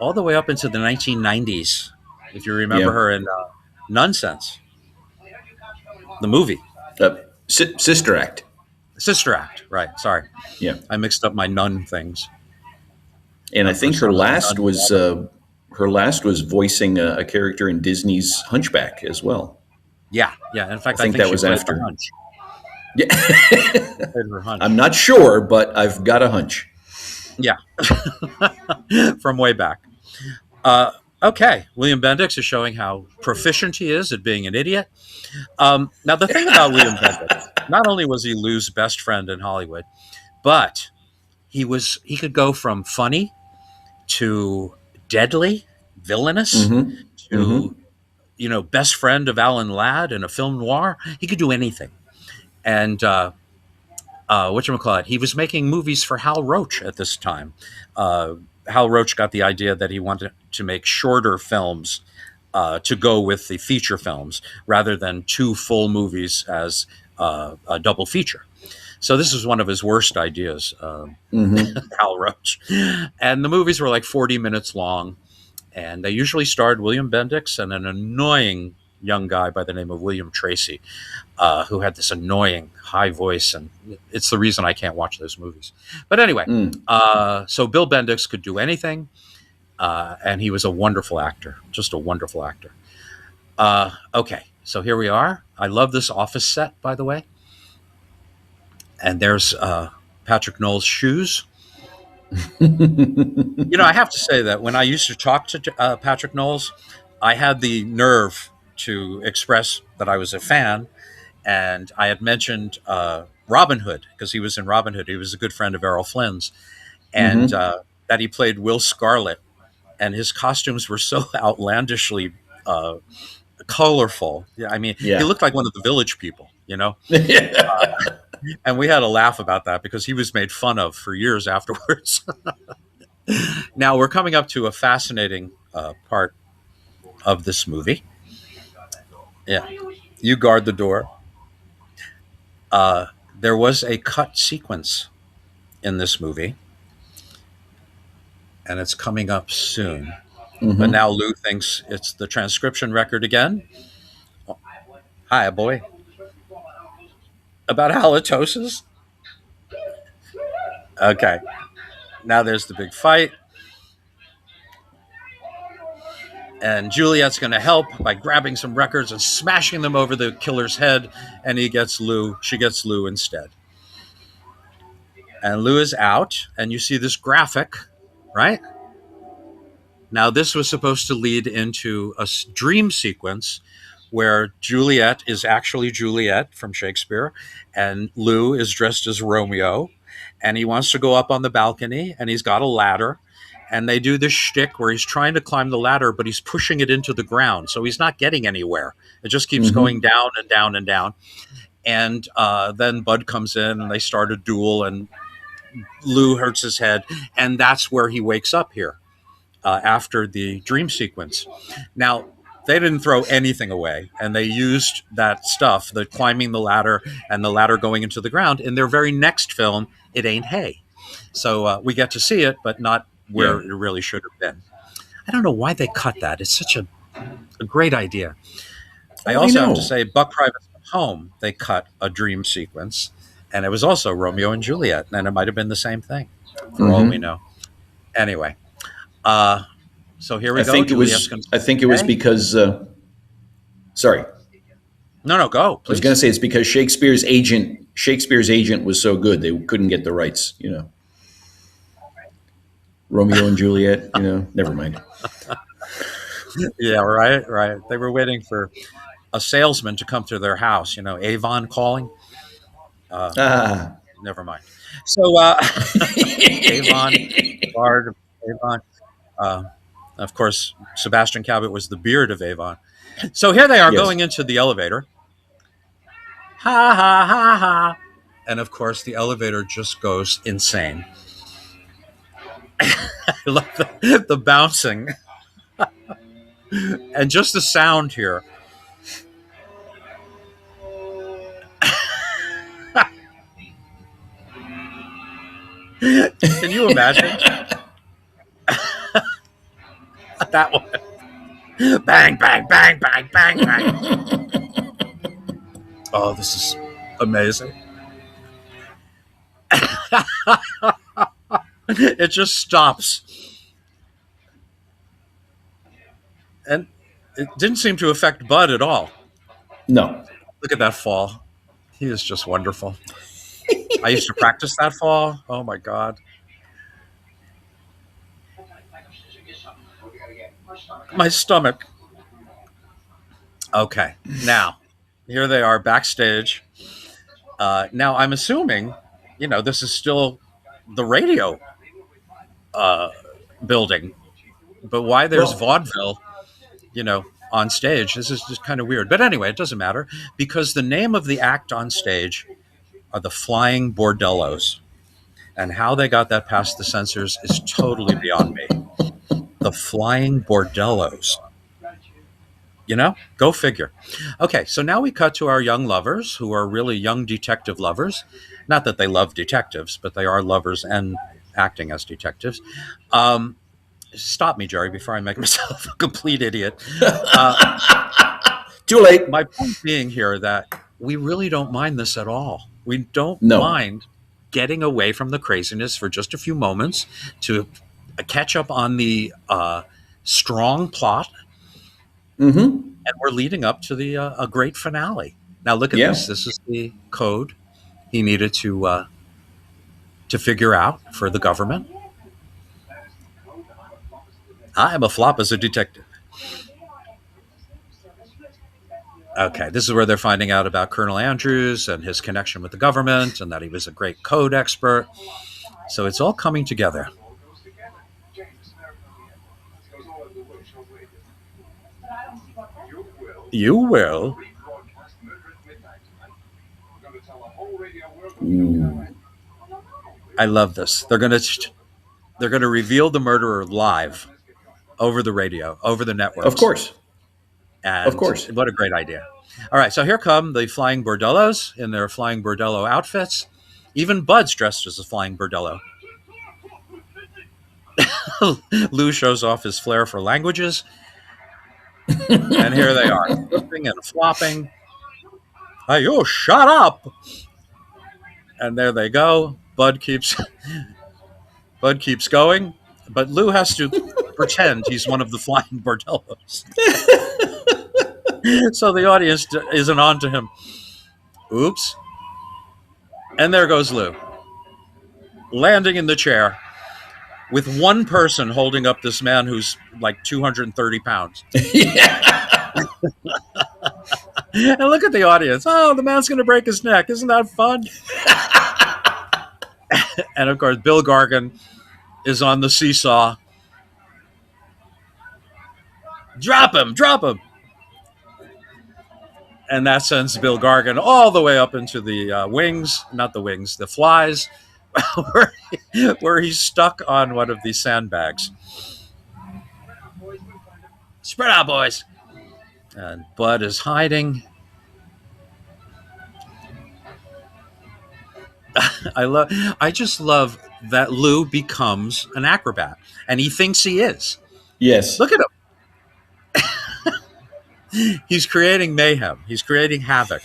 Speaker 2: all the way up into the 1990s, if you remember her in Nonsense, the movie.
Speaker 1: Sister Act.
Speaker 2: Sister Act, right. Sorry.
Speaker 1: Yeah.
Speaker 2: I mixed up my nun things.
Speaker 1: And I think her last was voicing a character in Disney's Hunchback as well.
Speaker 2: Yeah. In fact,
Speaker 1: I think that was after.
Speaker 2: Her hunch.
Speaker 1: Yeah.
Speaker 2: Her hunch.
Speaker 1: I'm not sure, but I've got a hunch.
Speaker 2: Yeah. From way back. Okay. William Bendix is showing how proficient he is at being an idiot. Now, the thing about William Bendix, not only was he Lou's best friend in Hollywood, but he could go from funny to deadly, villainous, to best friend of Alan Ladd in a film noir. He could do anything. And whatchamacallit, he was making movies for Hal Roach at this time. Hal Roach got the idea that he wanted to make shorter films to go with the feature films rather than 2 full movies as a double feature. So this was one of his worst ideas, Hal Roach. And the movies were like 40 minutes long. And they usually starred William Bendix and an annoying young guy by the name of William Tracy, who had this annoying high voice. And it's the reason I can't watch those movies. But anyway, so Bill Bendix could do anything. And he was a wonderful actor, just a wonderful actor. Okay, so here we are. I love this office set, by the way. And there's Patrick Knowles' shoes. I have to say that when I used to talk to Patrick Knowles, I had the nerve to express that I was a fan. And I had mentioned Robin Hood, because he was in Robin Hood. He was a good friend of Errol Flynn's. And that he played Will Scarlet. And his costumes were so outlandishly colorful. Yeah, I mean, he looked like one of the Village People, and we had a laugh about that because he was made fun of for years afterwards. Now we're coming up to a fascinating part of this movie. Yeah, you guard the door. There was a cut sequence in this movie, and it's coming up soon. But now Lou thinks it's the transcription record again. Hi, boy. About halitosis? Okay. Now there's the big fight. And Juliet's going to help by grabbing some records and smashing them over the killer's head. And she gets Lou instead. And Lou is out. And you see this graphic, right? Now, this was supposed to lead into a dream sequence where Juliet is actually Juliet from Shakespeare, and Lou is dressed as Romeo, and he wants to go up on the balcony, and he's got a ladder, and they do this shtick where he's trying to climb the ladder, but he's pushing it into the ground, so he's not getting anywhere. It just keeps going down and down and down. And then Bud comes in, and they start a duel, and Lou hurts his head, and that's where he wakes up here. After the dream sequence. Now, they didn't throw anything away, and they used that stuff, the climbing the ladder and the ladder going into the ground, in their very next film, It Ain't Hay. So we get to see it, but not where it really should have been. I don't know why they cut that. It's such a great idea. I also have to say, Buck Private's Home, they cut a dream sequence, and it was also Romeo and Juliet, and it might have been the same thing, for all we know. Anyway. So here we
Speaker 1: I
Speaker 2: go.
Speaker 1: think it
Speaker 2: Juliet's
Speaker 1: was.
Speaker 2: going to
Speaker 1: I think it was
Speaker 2: say,
Speaker 1: because. Sorry, I
Speaker 2: no, go,
Speaker 1: was going to
Speaker 2: please.
Speaker 1: say it's because Shakespeare's agent was so good they couldn't get the rights. Romeo and Juliet. Never mind.
Speaker 2: Yeah, right, right. They were waiting for a salesman to come to their house. Avon calling. Uh,
Speaker 1: Ah.
Speaker 2: Never mind. So Avon, Bard of Avon. Uh, of course, Sebastian Cabot was the beard of Avon. So here they are
Speaker 1: Yes.
Speaker 2: going into the elevator. Ha ha ha ha. And of course, the elevator just goes insane. I love the bouncing and just the sound here. Can you imagine that one? Bang, bang, bang, bang, bang, bang. Oh, this is amazing. It just stops. And it didn't seem to affect Bud at all.
Speaker 1: No.
Speaker 2: Look at that fall. He is just wonderful. I used to practice that fall. Oh my God. My stomach. Okay. Now, here they are backstage. Now, I'm assuming, this is still the radio building. But why there's
Speaker 1: Well,
Speaker 2: vaudeville, on stage? This is just kind of weird. But anyway, it doesn't matter because the name of the act on stage are the Flying Bordellos. And how they got that past the censors is totally beyond me. The Flying Bordellos. Go figure. Okay, so now we cut to our young lovers who are really young detective lovers. Not that they love detectives, but they are lovers and acting as detectives. Stop me, Jerry, before I make myself a complete idiot.
Speaker 1: too late.
Speaker 2: My point being here that we really don't mind this at all. We don't
Speaker 1: No.
Speaker 2: mind getting away from the craziness for just a few moments to catch up on the strong plot.
Speaker 1: Mm-hmm.
Speaker 2: And we're leading up to the a great finale. Now look at
Speaker 1: Yeah.
Speaker 2: this. This is the code he needed to figure out for the government. I am a flop as a detective. Okay, this is where they're finding out about Colonel Andrews and his connection with the government and that he was a great code expert. So it's all coming together. You will.
Speaker 1: Ooh.
Speaker 2: I love this. They're going to reveal the murderer live over the radio, over the networks.
Speaker 1: Of course.
Speaker 2: And
Speaker 1: Of course.
Speaker 2: what a great idea. All right, so here come the Flying Bordellos in their Flying Bordello outfits. Even Bud's dressed as a Flying Bordello. Lou shows off his flair for languages. And here they are, flipping and flopping. Hey, you shut up! And there they go. Bud keeps going, but Lou has to pretend he's one of the Flying Bordellos. So the audience isn't on to him. Oops. And there goes Lou, landing in the chair with one person holding up this man who's like 230 pounds.
Speaker 1: Yeah.
Speaker 2: And look at the audience. Oh, the man's going to break his neck. Isn't that fun? And of course, Bill Gargan is on the seesaw. Drop him, drop him. And that sends Bill Gargan all the way up into the wings, not the wings, the flies, where he's stuck on one of these sandbags. Spread out, boys. And Bud is hiding. I just love that Lou becomes an acrobat, and he thinks he is.
Speaker 1: Yes.
Speaker 2: Look at him. He's creating mayhem. He's creating havoc.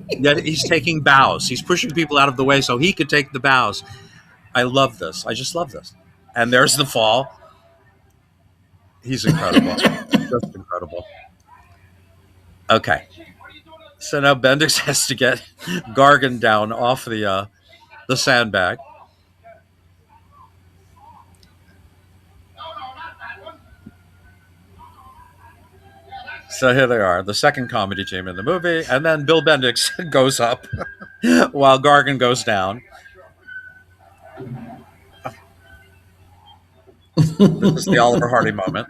Speaker 2: Yet he's taking bows. He's pushing people out of the way so he could take the bows. I love this. I just love this. And there's the fall. He's incredible. Just incredible. Okay. So now Bendix has to get Gargan down off the sandbag. So here they are, the second comedy team in the movie, and then Bill Bendix goes up while Gargan goes down. This is the Oliver Hardy moment.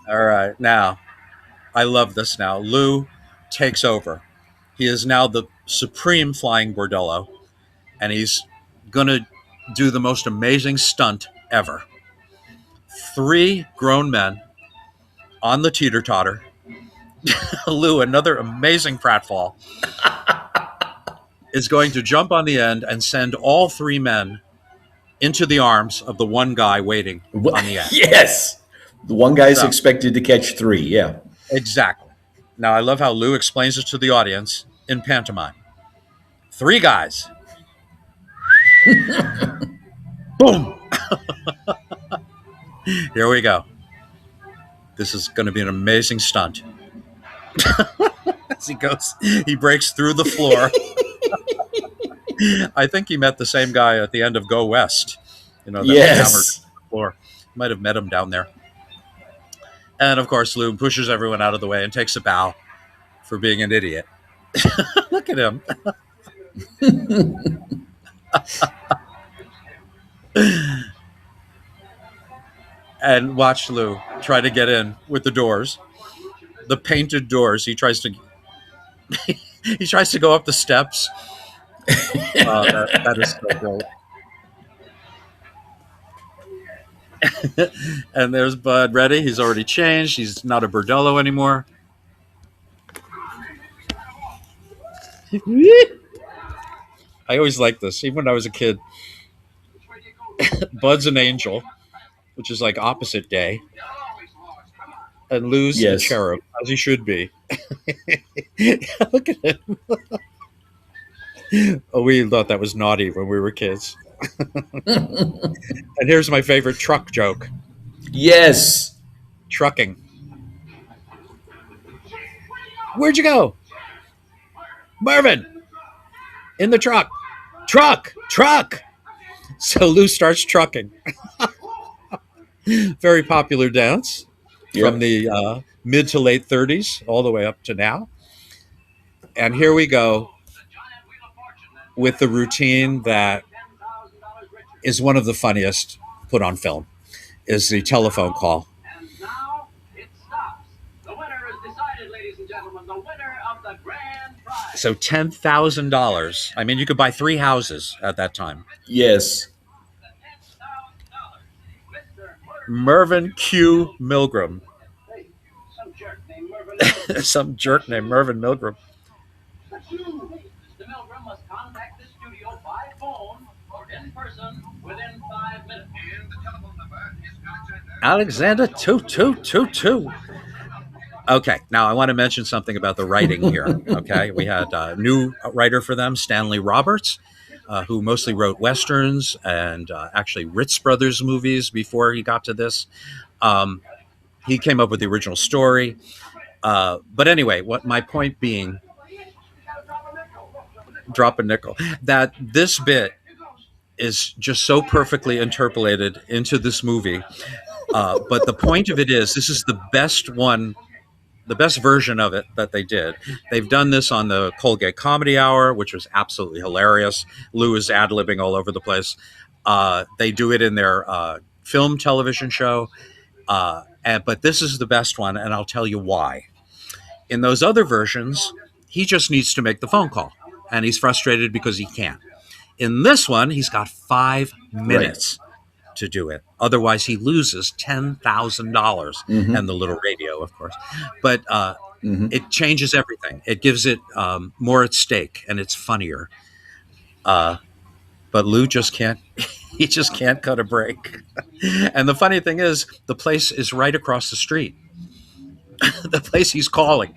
Speaker 2: All right, now, I love this now. Lou takes over. He is now the supreme flying bordello, and he's going to do the most amazing stunt ever. 3 grown men on the teeter-totter. Lou, another amazing pratfall, is going to jump on the end and send all 3 men into the arms of the one guy waiting on the end.
Speaker 1: Yes. The one guy's expected to catch 3, yeah.
Speaker 2: Exactly. Now, I love how Lou explains it to the audience in pantomime. 3 guys. Boom. Here we go. This is going to be an amazing stunt. As he goes, he breaks through the floor. I think he met the same guy at the end of Go West. You know, that
Speaker 1: yes.
Speaker 2: Floor. Might have met him down there. And of course, Lou pushes everyone out of the way and takes a bow for being an idiot. Look at him. And watch Lou try to get in with the doors, the painted doors. He tries to go up the steps. That is so great. And there's Bud ready. He's already changed. He's not a bordello anymore. I always liked this, even when I was a kid. Bud's an angel, which is like opposite day. And Lou's a cherub, as he should be. Look at him. Oh, we thought that was naughty when we were kids. And here's my favorite truck joke.
Speaker 1: Yes.
Speaker 2: Trucking. Where'd you go? Marvin. In the truck. Truck. So Lou starts trucking. Very popular dance from the mid to late 30s all the way up to now. And here we go with the routine that is one of the funniest put on film, is the telephone call.
Speaker 3: And now it stops. The winner is decided, ladies and gentlemen. The winner of the grand prize.
Speaker 2: So $10,000. I mean, you could buy 3 houses at that time.
Speaker 1: Yes.
Speaker 2: Mervyn Q. Milgram.
Speaker 3: Hey, some jerk named Mervyn.
Speaker 2: Some jerk named Mervyn Milgram.
Speaker 3: That's you. Mr. Milgram must contact the studio by phone or in person within 5 minutes. And the telephone number is
Speaker 2: Alexander 2222. Okay, now I want to mention something about the writing here. Okay, we had a new writer for them, Stanley Roberts, who mostly wrote westerns and actually Ritz Brothers movies before he got to this. He came up with the original story. But anyway, what my point being, drop a nickel, that this bit is just so perfectly interpolated into this movie. But the point of it is, this is the best one, the best version of it that they did. They've done this on the Colgate Comedy Hour, which was absolutely hilarious. Lou is ad-libbing all over the place. They do it in their film television show. But this is the best one, and I'll tell you why. In those other versions, he just needs to make the phone call, and he's frustrated because he can't. In this one, he's got 5 minutes to do it. Otherwise, he loses $10,000 and the little radio, of course. But it changes everything. It gives it more at stake, and it's funnier. But Lou just can't. He just can't cut a break. And the funny thing is, the place is right across the street. The place he's calling.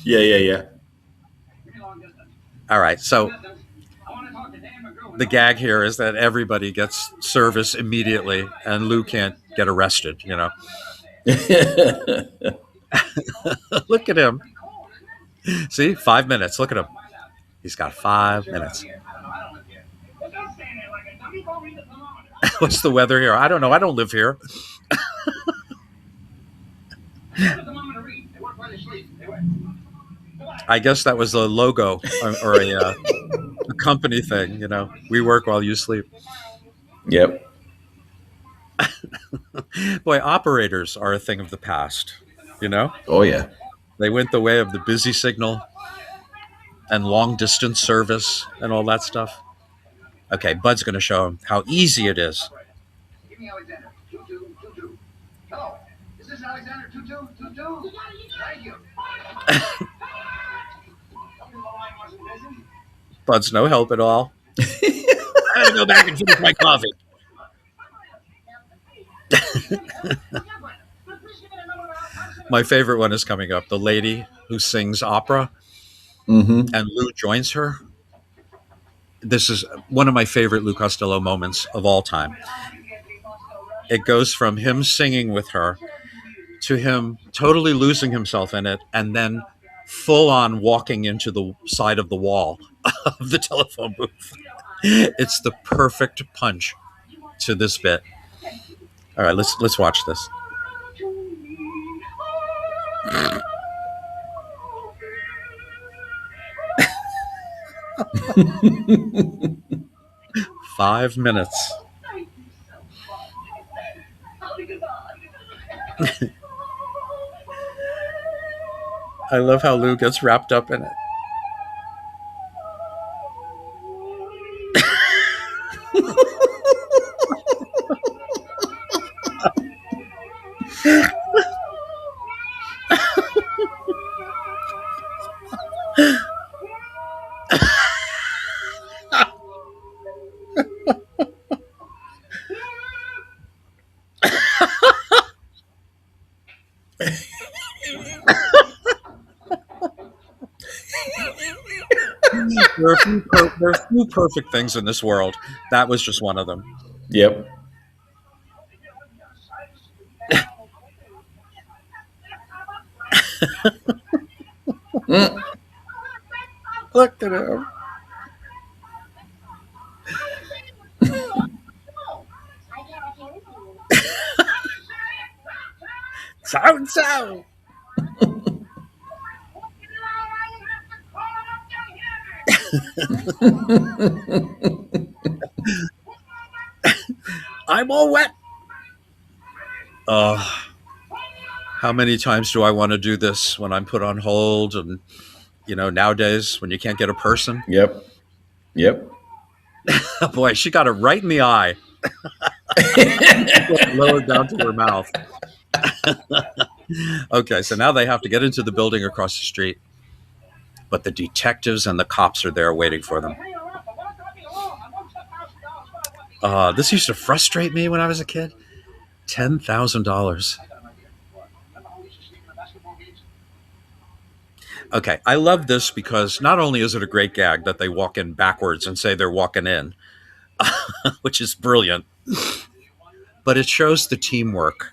Speaker 1: Yeah.
Speaker 2: All right. So the gag here is that everybody gets service immediately, and Lou can't get arrested. Look at him. See, 5 minutes. Look at him. He's got 5 minutes. What's the weather here? I don't know. I don't live here. I guess that was a logo or a company thing. We work while you sleep.
Speaker 1: Yep.
Speaker 2: Boy, operators are a thing of the past.
Speaker 1: Oh, yeah.
Speaker 2: They went the way of the busy signal and long distance service and all that stuff. Okay, Bud's going to show him how easy it is.
Speaker 3: Give me Alexander. 2222. Hello. Is this Alexander 2222? Thank you.
Speaker 2: Bud's no help at all. I gotta go back and finish my coffee. My favorite one is coming up. The lady who sings opera,
Speaker 1: Mm-hmm.
Speaker 2: and Lou joins her. This is one of my favorite Lou Costello moments of all time. It goes from him singing with her to him totally losing himself in it, and then full on walking into the side of the wall of the telephone booth. It's the perfect punch to this bit. All right, let's watch this. Five minutes. I love how Lou gets wrapped up in it. There are a few perfect things in this world. That was just one of them.
Speaker 1: Yep.
Speaker 2: Look at him. So. I'm all wet. How many times do I want to do this when I'm put on hold? And, nowadays when you can't get a person.
Speaker 1: Yep.
Speaker 2: Boy, she got it right in the eye. Lowered down to her mouth. Okay, so now they have to get into the building across the street. But the detectives and the cops are there waiting for them. This used to frustrate me when I was a kid. $10,000. Okay, I love this because not only is it a great gag that they walk in backwards and say they're walking in, which is brilliant, but it shows the teamwork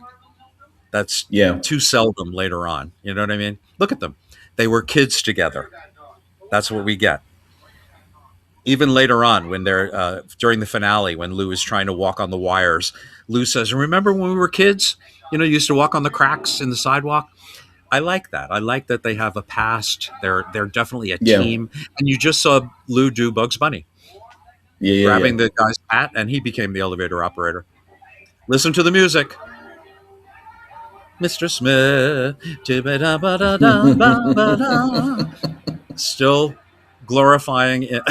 Speaker 2: that's too seldom later on. You know what I mean? Look at them. They were kids together. That's what we get. Even later on, when they're during the finale, when Lou is trying to walk on the wires, Lou says, "Remember when we were kids? You used to walk on the cracks in the sidewalk." I like that. I like that they have a past. They're definitely a team. And you just saw Lou do Bugs Bunny, grabbing the guy's hat, and he became the elevator operator. Listen to the music. Mr. Smith. Still glorifying it.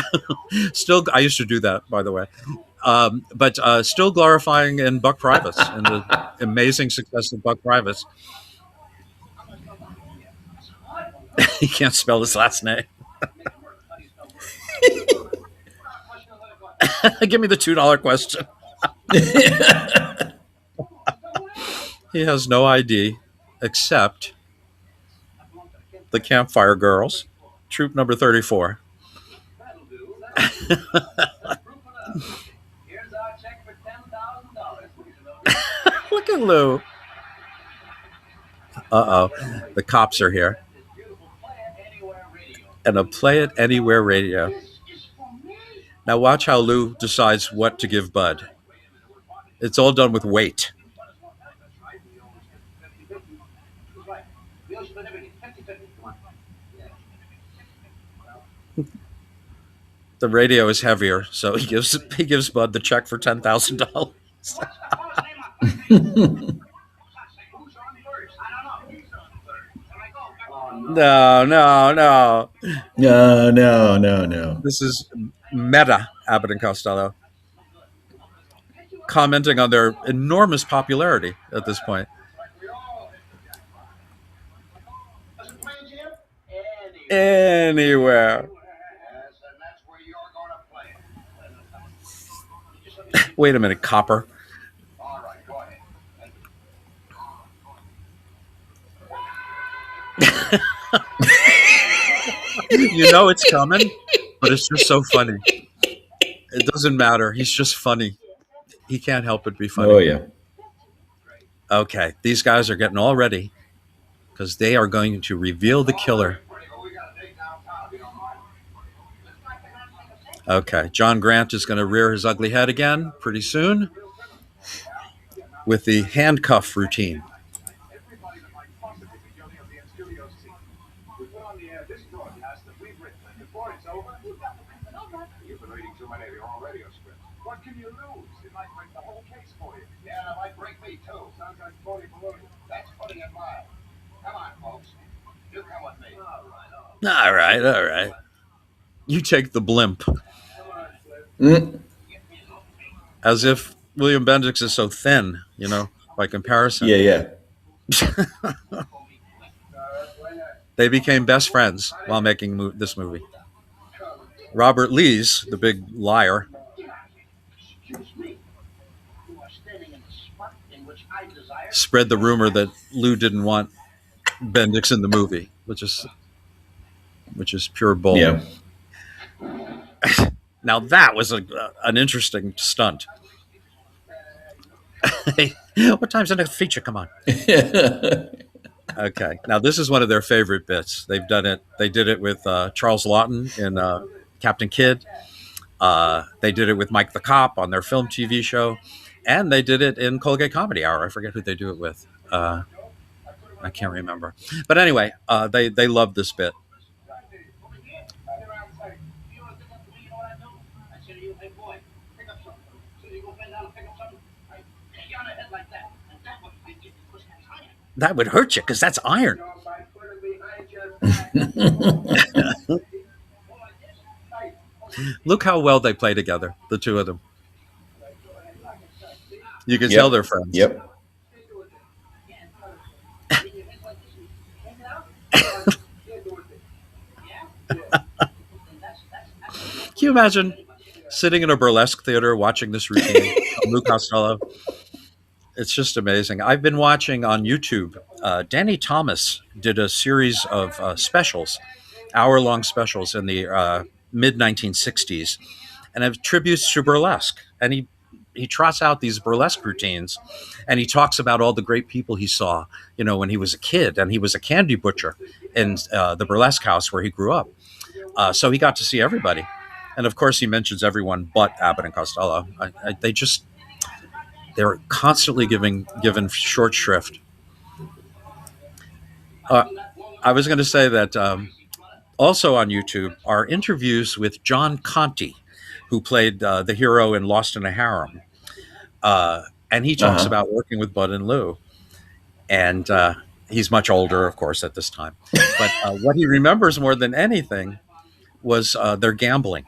Speaker 2: I used to do that, by the way. But still glorifying in Buck Privates and the amazing success of Buck Privates. He can't spell his last name. Give me the $2 question. He has no ID except the Campfire Girls, troop number 34. Lou. Uh-oh. The cops are here. And a Play It Anywhere radio. Now watch how Lou decides what to give Bud. It's all done with weight. The radio is heavier, so he gives Bud the check for $10,000. No, no, no.
Speaker 1: No, no, no, no.
Speaker 2: This is meta Abbott and Costello commenting on their enormous popularity at this point. Anywhere. Wait a minute, copper. You know it's coming, but it's just so funny. It doesn't matter. He's just funny. He can't help but be funny.
Speaker 1: Oh, yeah.
Speaker 2: Okay, these guys are getting all ready because they are going to reveal the killer. Okay, John Grant is going to rear his ugly head again pretty soon with the handcuff routine.
Speaker 3: You've been reading too many of your own radio scripts. What can you lose? It might break the whole case for you. Yeah, it might break me too. Sounds like phony baloney. That's putting it mild. Come on, folks. You come with me.
Speaker 2: All right, all right. You take the blimp.
Speaker 1: Mm.
Speaker 2: As if William Bendix is so thin, by comparison.
Speaker 1: Yeah, yeah.
Speaker 2: They became best friends while making this movie. Robert Lees, the big liar, spread the rumor that Lou didn't want Bendix in the movie, which is pure bull.
Speaker 1: Yeah.
Speaker 2: Now that was an interesting stunt. Hey, what time's the next feature? Come on. Okay. Now this is one of their favorite bits. They've done it. They did it with Charles Lawton in Captain Kidd. They did it with Mike the Cop on their film TV show, and they did it in Colgate Comedy Hour. I forget who they do it with. I can't remember. But anyway, they love this bit. That would hurt you because that's iron. Look how well they play together, the two of them. You can tell they're friends.
Speaker 1: Yep.
Speaker 2: Can you imagine sitting in a burlesque theater watching this routine of Lou Costello? It's just amazing. I've been watching on YouTube. Danny Thomas did a series of specials, hour-long specials in the mid-1960s, and have tributes to burlesque. And he trots out these burlesque routines, and he talks about all the great people he saw, when he was a kid, and he was a candy butcher in the burlesque house where he grew up. So he got to see everybody. And of course, he mentions everyone but Abbott and Costello. They're constantly given short shrift. I was going to say that also on YouTube are interviews with John Conte, who played the hero in Lost in a Harem. And he talks about working with Bud and Lou. And he's much older, of course, at this time. But what he remembers more than anything was their gambling.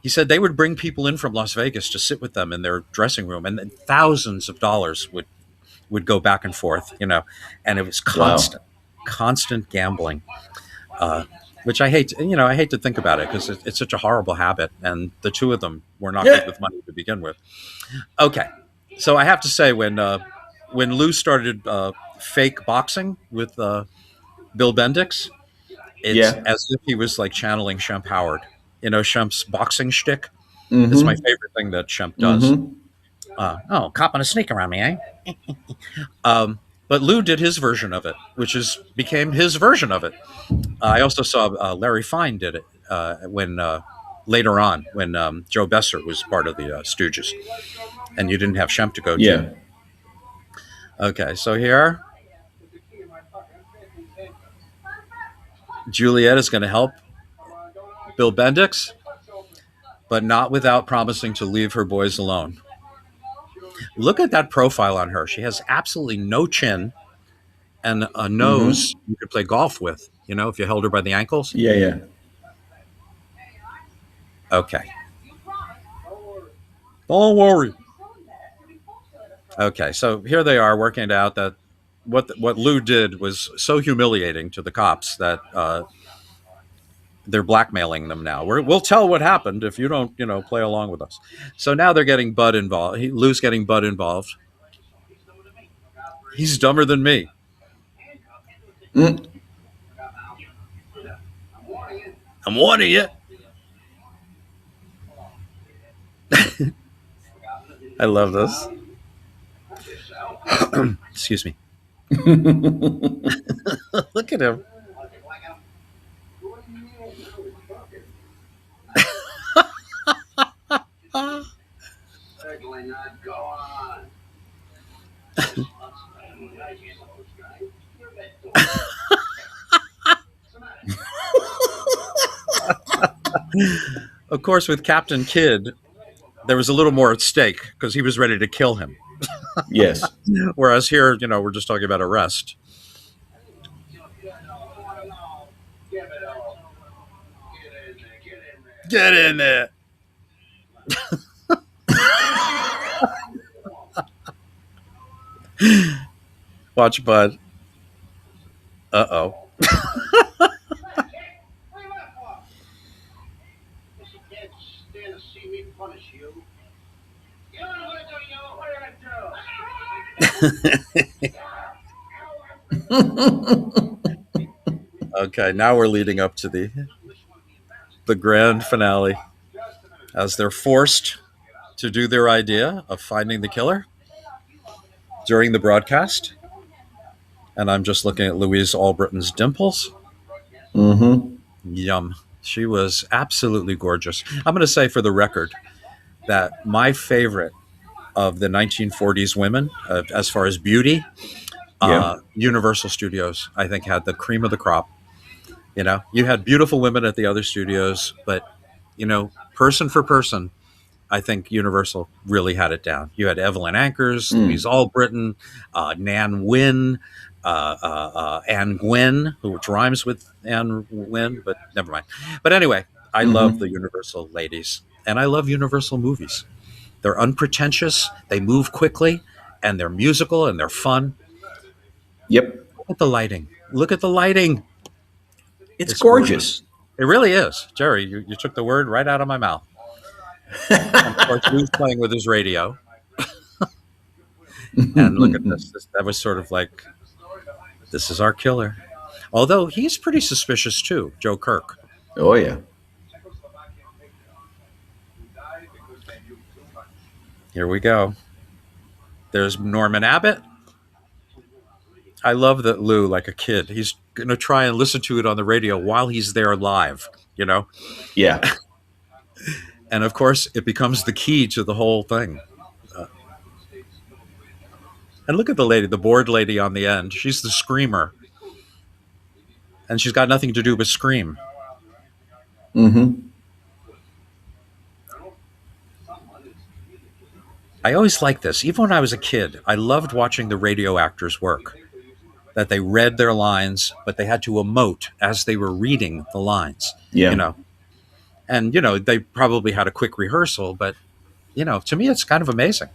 Speaker 2: He said they would bring people in from Las Vegas to sit with them in their dressing room, and then thousands of dollars would go back and forth, and it was constant gambling, which I hate. I hate to think about it because it's such a horrible habit, and the two of them were not good with money to begin with. Okay, so I have to say when Lou started fake boxing with Bill Bendix, it's as if he was like channeling Shemp Howard. Shemp's boxing shtick is my favorite thing that Shemp does. Cop and a sneak around me, eh? But Lou did his version of it, which became his version of it. I also saw Larry Fine did it when later on when Joe Besser was part of the Stooges, and you didn't have Shemp to go to.
Speaker 1: Yeah.
Speaker 2: Okay, so here Juliet is going to help Bill Bendix, but not without promising to leave her boys alone. Look at that profile on her. She has absolutely no chin and a nose you could play golf with, if you held her by the ankles.
Speaker 1: Yeah, yeah.
Speaker 2: Okay. Don't worry. Okay, so here they are working it out that what Lou did was so humiliating to the cops that they're blackmailing them now. We'll tell what happened if you don't, play along with us. So now they're getting Bud involved. Lou's getting Bud involved. He's dumber than me.
Speaker 1: Mm.
Speaker 2: I'm warning you. I love this. Excuse me. Look at him. Of course, with Captain Kidd, there was a little more at stake because he was ready to kill him.
Speaker 1: Yes.
Speaker 2: Whereas here, we're just talking about arrest. Get in there. Watch Bud. Uh-oh. Okay, now we're leading up to the grand finale as they're forced to do their idea of finding the killer during the broadcast. And I'm just looking at Louise Albritton's dimples.
Speaker 1: Mm-hmm.
Speaker 2: Yum. She was absolutely gorgeous. I'm going to say for the record that my favorite of the 1940s women, as far as beauty, Universal Studios, I think, had the cream of the crop. You had beautiful women at the other studios, but, person for person, I think Universal really had it down. You had Evelyn Ankers, Louise Albritton, Nan Wynn, Anne Gwynn, which rhymes with Anne Wynn, but never mind. But anyway, I love the Universal ladies, and I love Universal movies. They're unpretentious, they move quickly, and they're musical, and they're fun.
Speaker 1: Yep.
Speaker 2: Look at the lighting. Look at the lighting.
Speaker 1: It's gorgeous.
Speaker 2: It really is. Jerry, you took the word right out of my mouth. And of course, Lou's playing with his radio. And look at this. That was sort of like, this is our killer. Although he's pretty suspicious too, Joe Kirk.
Speaker 1: Oh, yeah.
Speaker 2: Here we go. There's Norman Abbott. I love that Lou, like a kid, he's going to try and listen to it on the radio while he's there live,
Speaker 1: Yeah.
Speaker 2: And of course, it becomes the key to the whole thing. And look at the lady, the bored lady on the end. She's the screamer. And she's got nothing to do but scream.
Speaker 1: Mm-hmm.
Speaker 2: I always liked this. Even when I was a kid, I loved watching the radio actors work. That they read their lines, but they had to emote as they were reading the lines.
Speaker 1: Yeah.
Speaker 2: And, they probably had a quick rehearsal, but, to me, it's kind of amazing.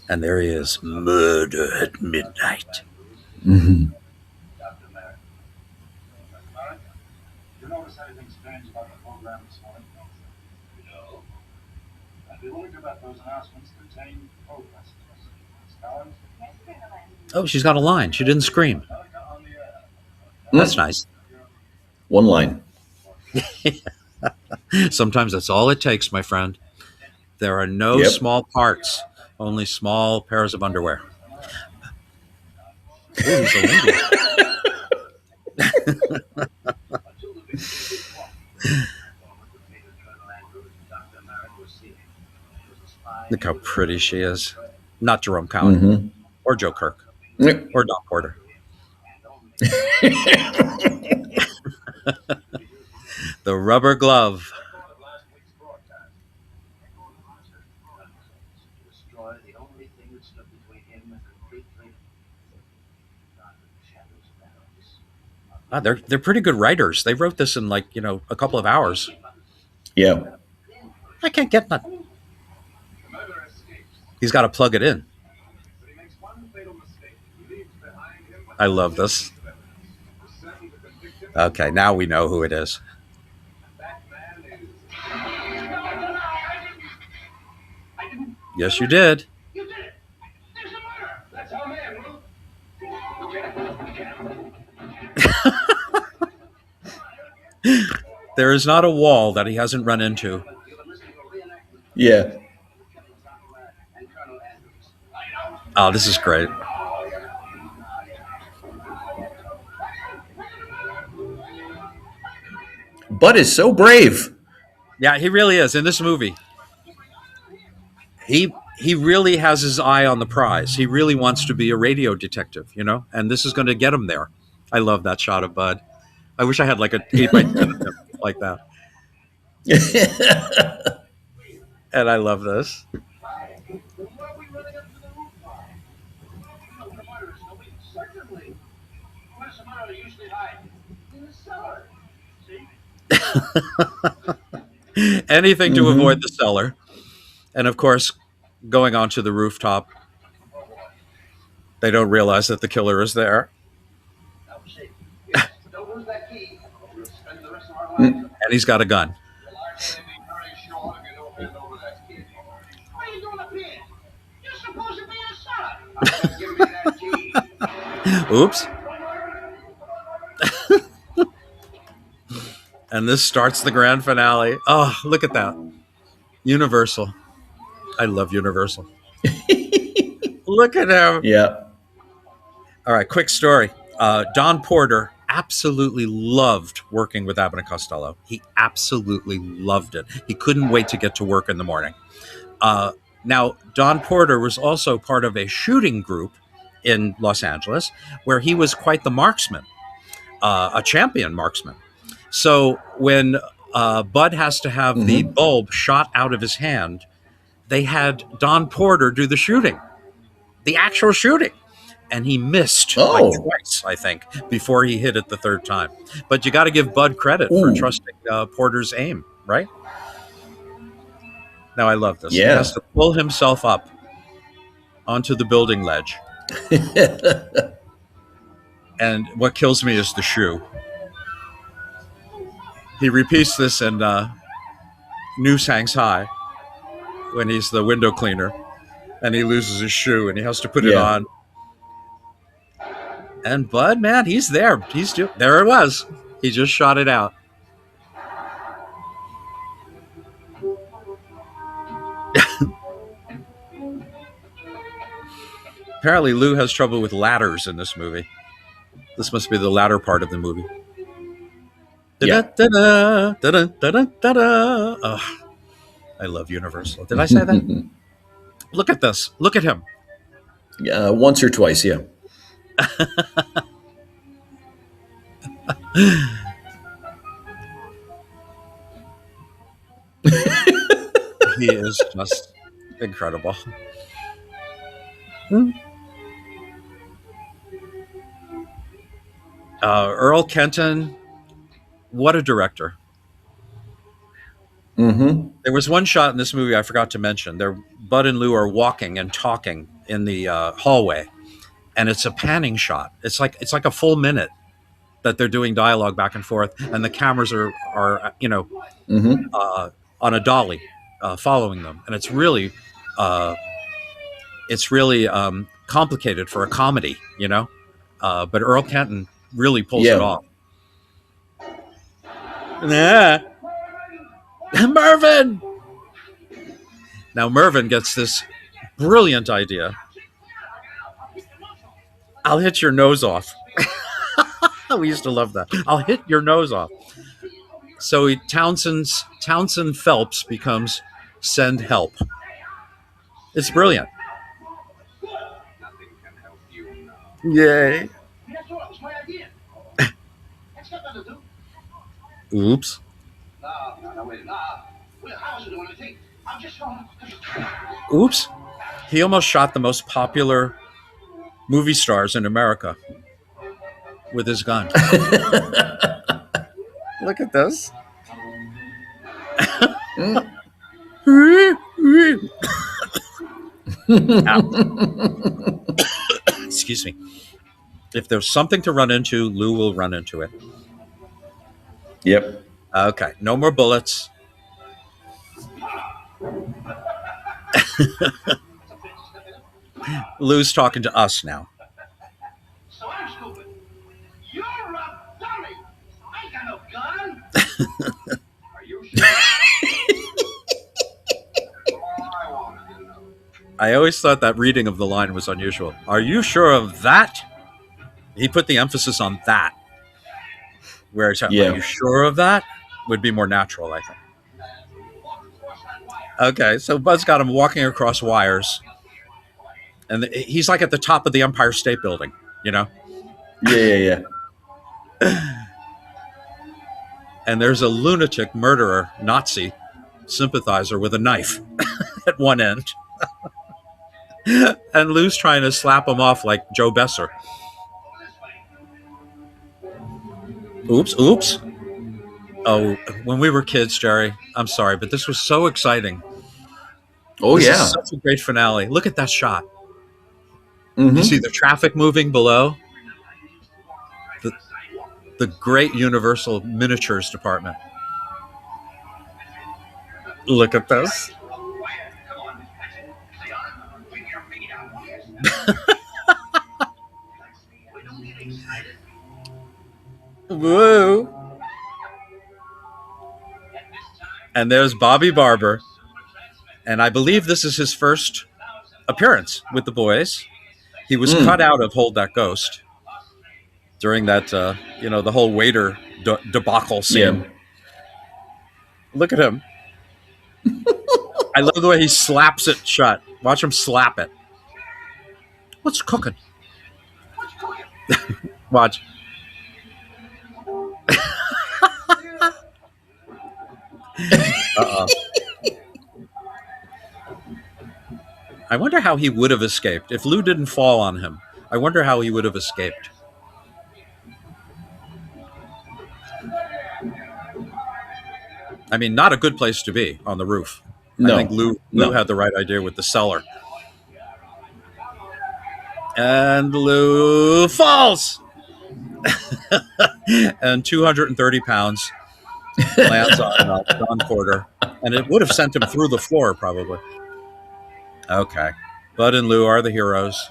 Speaker 2: And there he is, murder at midnight.
Speaker 1: Mm-hmm.
Speaker 3: You notice anything strange about the program this morning? No. I've been wondering about those announcements contain code messages.
Speaker 2: Oh, she's got a line. She didn't scream. That's nice.
Speaker 1: One line.
Speaker 2: Sometimes that's all it takes, my friend. There are no
Speaker 1: Yep.
Speaker 2: small parts, only small pairs of underwear. Ooh, he's a lindy. Look how pretty she is. Not Jerome Cowan
Speaker 1: Mm-hmm.
Speaker 2: or Joe Kirk
Speaker 1: Yep.
Speaker 2: or Don Porter. The rubber glove. They're pretty good writers. They wrote this in like, a couple of hours.
Speaker 1: Yeah.
Speaker 2: I can't get that. He's got to plug it in. I love this. Okay, now we know who it is. Yes, you did.
Speaker 3: You did it. There's a murder. That's our man, Lou.
Speaker 2: There is not a wall that he hasn't run into.
Speaker 1: Yeah.
Speaker 2: Oh, this is great.
Speaker 1: Bud is so brave.
Speaker 2: Yeah, he really is. In this movie, he really has his eye on the prize. He really wants to be a radio detective, and this is going to get him there. I love that shot of Bud. I wish I had like an 8x10 of him like that. And I love this. Anything to avoid the cellar. And of course, going onto the rooftop, they don't realize that the killer is there. And he's got a gun. Oops. And this starts the grand finale. Oh, look at that. Universal. I love Universal. Look at him.
Speaker 1: Yeah.
Speaker 2: All right, quick story. Don Porter absolutely loved working with Abbott and Costello. He absolutely loved it. He couldn't wait to get to work in the morning. Now, Don Porter was also part of a shooting group in Los Angeles where he was quite the marksman, a champion marksman. So when Bud has to have the bulb shot out of his hand, they had Don Porter do the shooting, the actual shooting. And he missed like twice, I think, before he hit it the third time. But you got to give Bud credit for trusting Porter's aim, right? Now, I love this.
Speaker 1: Yeah.
Speaker 2: He has to pull himself up onto the building ledge. And what kills me is the shoe. He repeats this in Noose Hangs High when he's the window cleaner. And he loses his shoe and he has to put it on. And Bud, man, he's there. There it was. He just shot it out. Apparently, Lou has trouble with ladders in this movie. This must be the latter part of the movie.
Speaker 1: Yeah.
Speaker 2: Oh, I love Universal. Did I say that? Look at this. Look at him.
Speaker 1: Once or twice, yeah.
Speaker 2: He is just incredible. Earl Kenton, what a director. There was one shot in this movie I forgot to mention. Bud and Lou are walking and talking in the hallway, and it's a panning shot. It's like a full minute that they're doing dialogue back and forth, and the cameras are on a dolly following them, and it's really complicated for a comedy, but Earl Kenton really pulls it off. Nah. Mervyn! Now Mervyn gets this brilliant idea. I'll hit your nose off. We used to love that. I'll hit your nose off. So Townsend Phelps becomes send help. It's brilliant.
Speaker 3: Nothing can help you now.
Speaker 2: Yay.
Speaker 3: That's what was my idea. That's got nothing to do.
Speaker 2: Oops.
Speaker 3: No, wait. Well, how was it going to take? I'm just going to...
Speaker 2: Oops. He almost shot the most popular movie stars in America with his gun. Look at this. Excuse me. If there's something to run into, Lou will run into it.
Speaker 1: Yep.
Speaker 2: Okay, no more bullets. Lou's talking to us now.
Speaker 3: So I'm stupid. You're a dummy. I ain't got no gun. Are you sure? All I wanted to know.
Speaker 2: I always thought that reading of the line was unusual. Are you sure of that? He put the emphasis on that. Whereas,
Speaker 1: Yeah.
Speaker 2: Are you sure of that? Would be more natural, I think. Okay, so Bud's got him walking across wires. And he's like at the top of the Empire State Building, you know?
Speaker 1: Yeah.
Speaker 2: And there's a lunatic murderer, Nazi sympathizer with a knife at one end. And Lou's trying to slap him off like Joe Besser. Oops. Oh, when we were kids, Jerry, I'm sorry, but this was so exciting.
Speaker 1: Oh,
Speaker 2: This
Speaker 1: yeah.
Speaker 2: is such a great finale. Look at that shot.
Speaker 1: Mhm.
Speaker 2: You see the traffic moving below? The great Universal Miniatures department. Look at this. Woo! And there's Bobby Barber. And I believe this is his first appearance with the boys. He was cut out of Hold That Ghost during that, the whole waiter debacle scene.
Speaker 1: Yeah.
Speaker 2: Look at him. I love the way he slaps it shut. Watch him slap it. What's cooking? Watch. Uh-oh. I wonder how he would have escaped. If Lou didn't fall on him, I wonder how he would have escaped. I mean, not a good place to be on the roof.
Speaker 1: No.
Speaker 2: I think Lou had the right idea with the cellar. And Lou falls! And 230 pounds lands on Don Porter. And it would have sent him through the floor, probably. Okay. Bud and Lou are the heroes,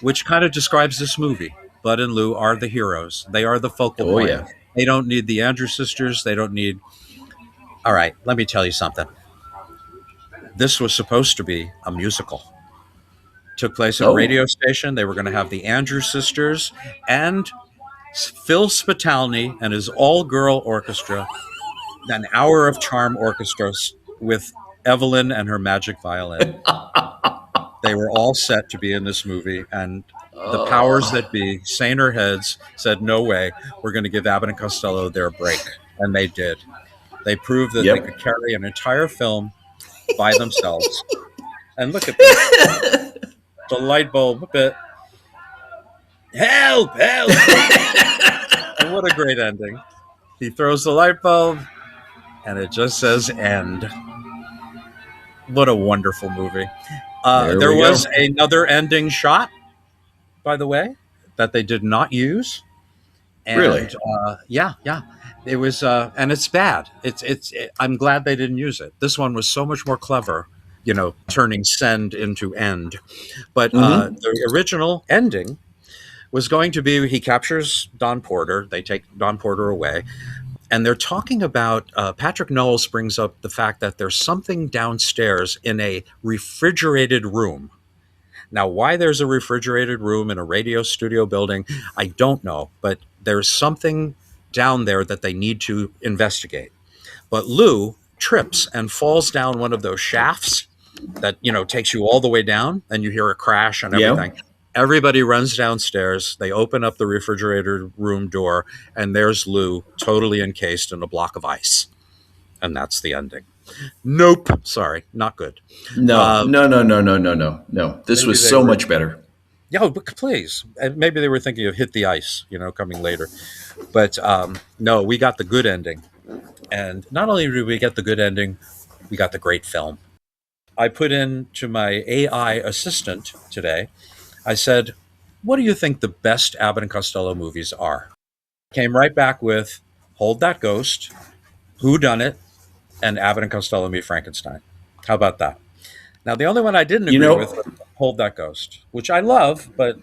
Speaker 2: which kind of describes this movie. Bud and Lou are the heroes. They are the focal point.
Speaker 1: Yeah.
Speaker 2: They don't need the Andrews sisters. They don't need... All right, let me tell you something. This was supposed to be a musical. Took place at a radio station. They were going to have the Andrews sisters and Phil Spitalny and his all-girl orchestra, an hour of charm orchestra with Evelyn and her magic violin. They were all set to be in this movie, and the powers that be, saner heads, said, no way, we're going to give Abbott and Costello their break. And they did. They proved that they could carry an entire film by themselves. And look at this. The light bulb bit. Help! And what a great ending. He throws the light bulb, and it just says end. What a wonderful movie. There was another ending shot, by the way, that they did not use. And,
Speaker 1: really?
Speaker 2: Yeah. It was, and it's bad. I'm glad they didn't use it. This one was so much more clever, turning send into end. But the original ending was going to be, he captures Don Porter. They take Don Porter away. And they're talking about Patrick Knowles brings up the fact that there's something downstairs in a refrigerated room. Now, why there's a refrigerated room in a radio studio building, I don't know, but there's something down there that they need to investigate. But Lou trips and falls down one of those shafts that, takes you all the way down, and you hear a crash and
Speaker 1: Yeah.
Speaker 2: everything. Everybody runs downstairs. They open up the refrigerator room door, and there's Lou, totally encased in a block of ice. And that's the ending. Nope. Sorry, not good.
Speaker 1: No. This
Speaker 2: Maybe
Speaker 1: was
Speaker 2: they
Speaker 1: so
Speaker 2: were-
Speaker 1: much better.
Speaker 2: Yeah, but please. And maybe they were thinking of Hit the Ice, coming later. But no, we got the good ending. And not only did we get the good ending, we got the great film. I put in to my AI assistant today, I said, what do you think the best Abbott and Costello movies are? Came right back with Hold That Ghost, Who Done It, and Abbott and Costello Meet Frankenstein. How about that? Now, the only one I didn't agree with was Hold That Ghost, which I love, but...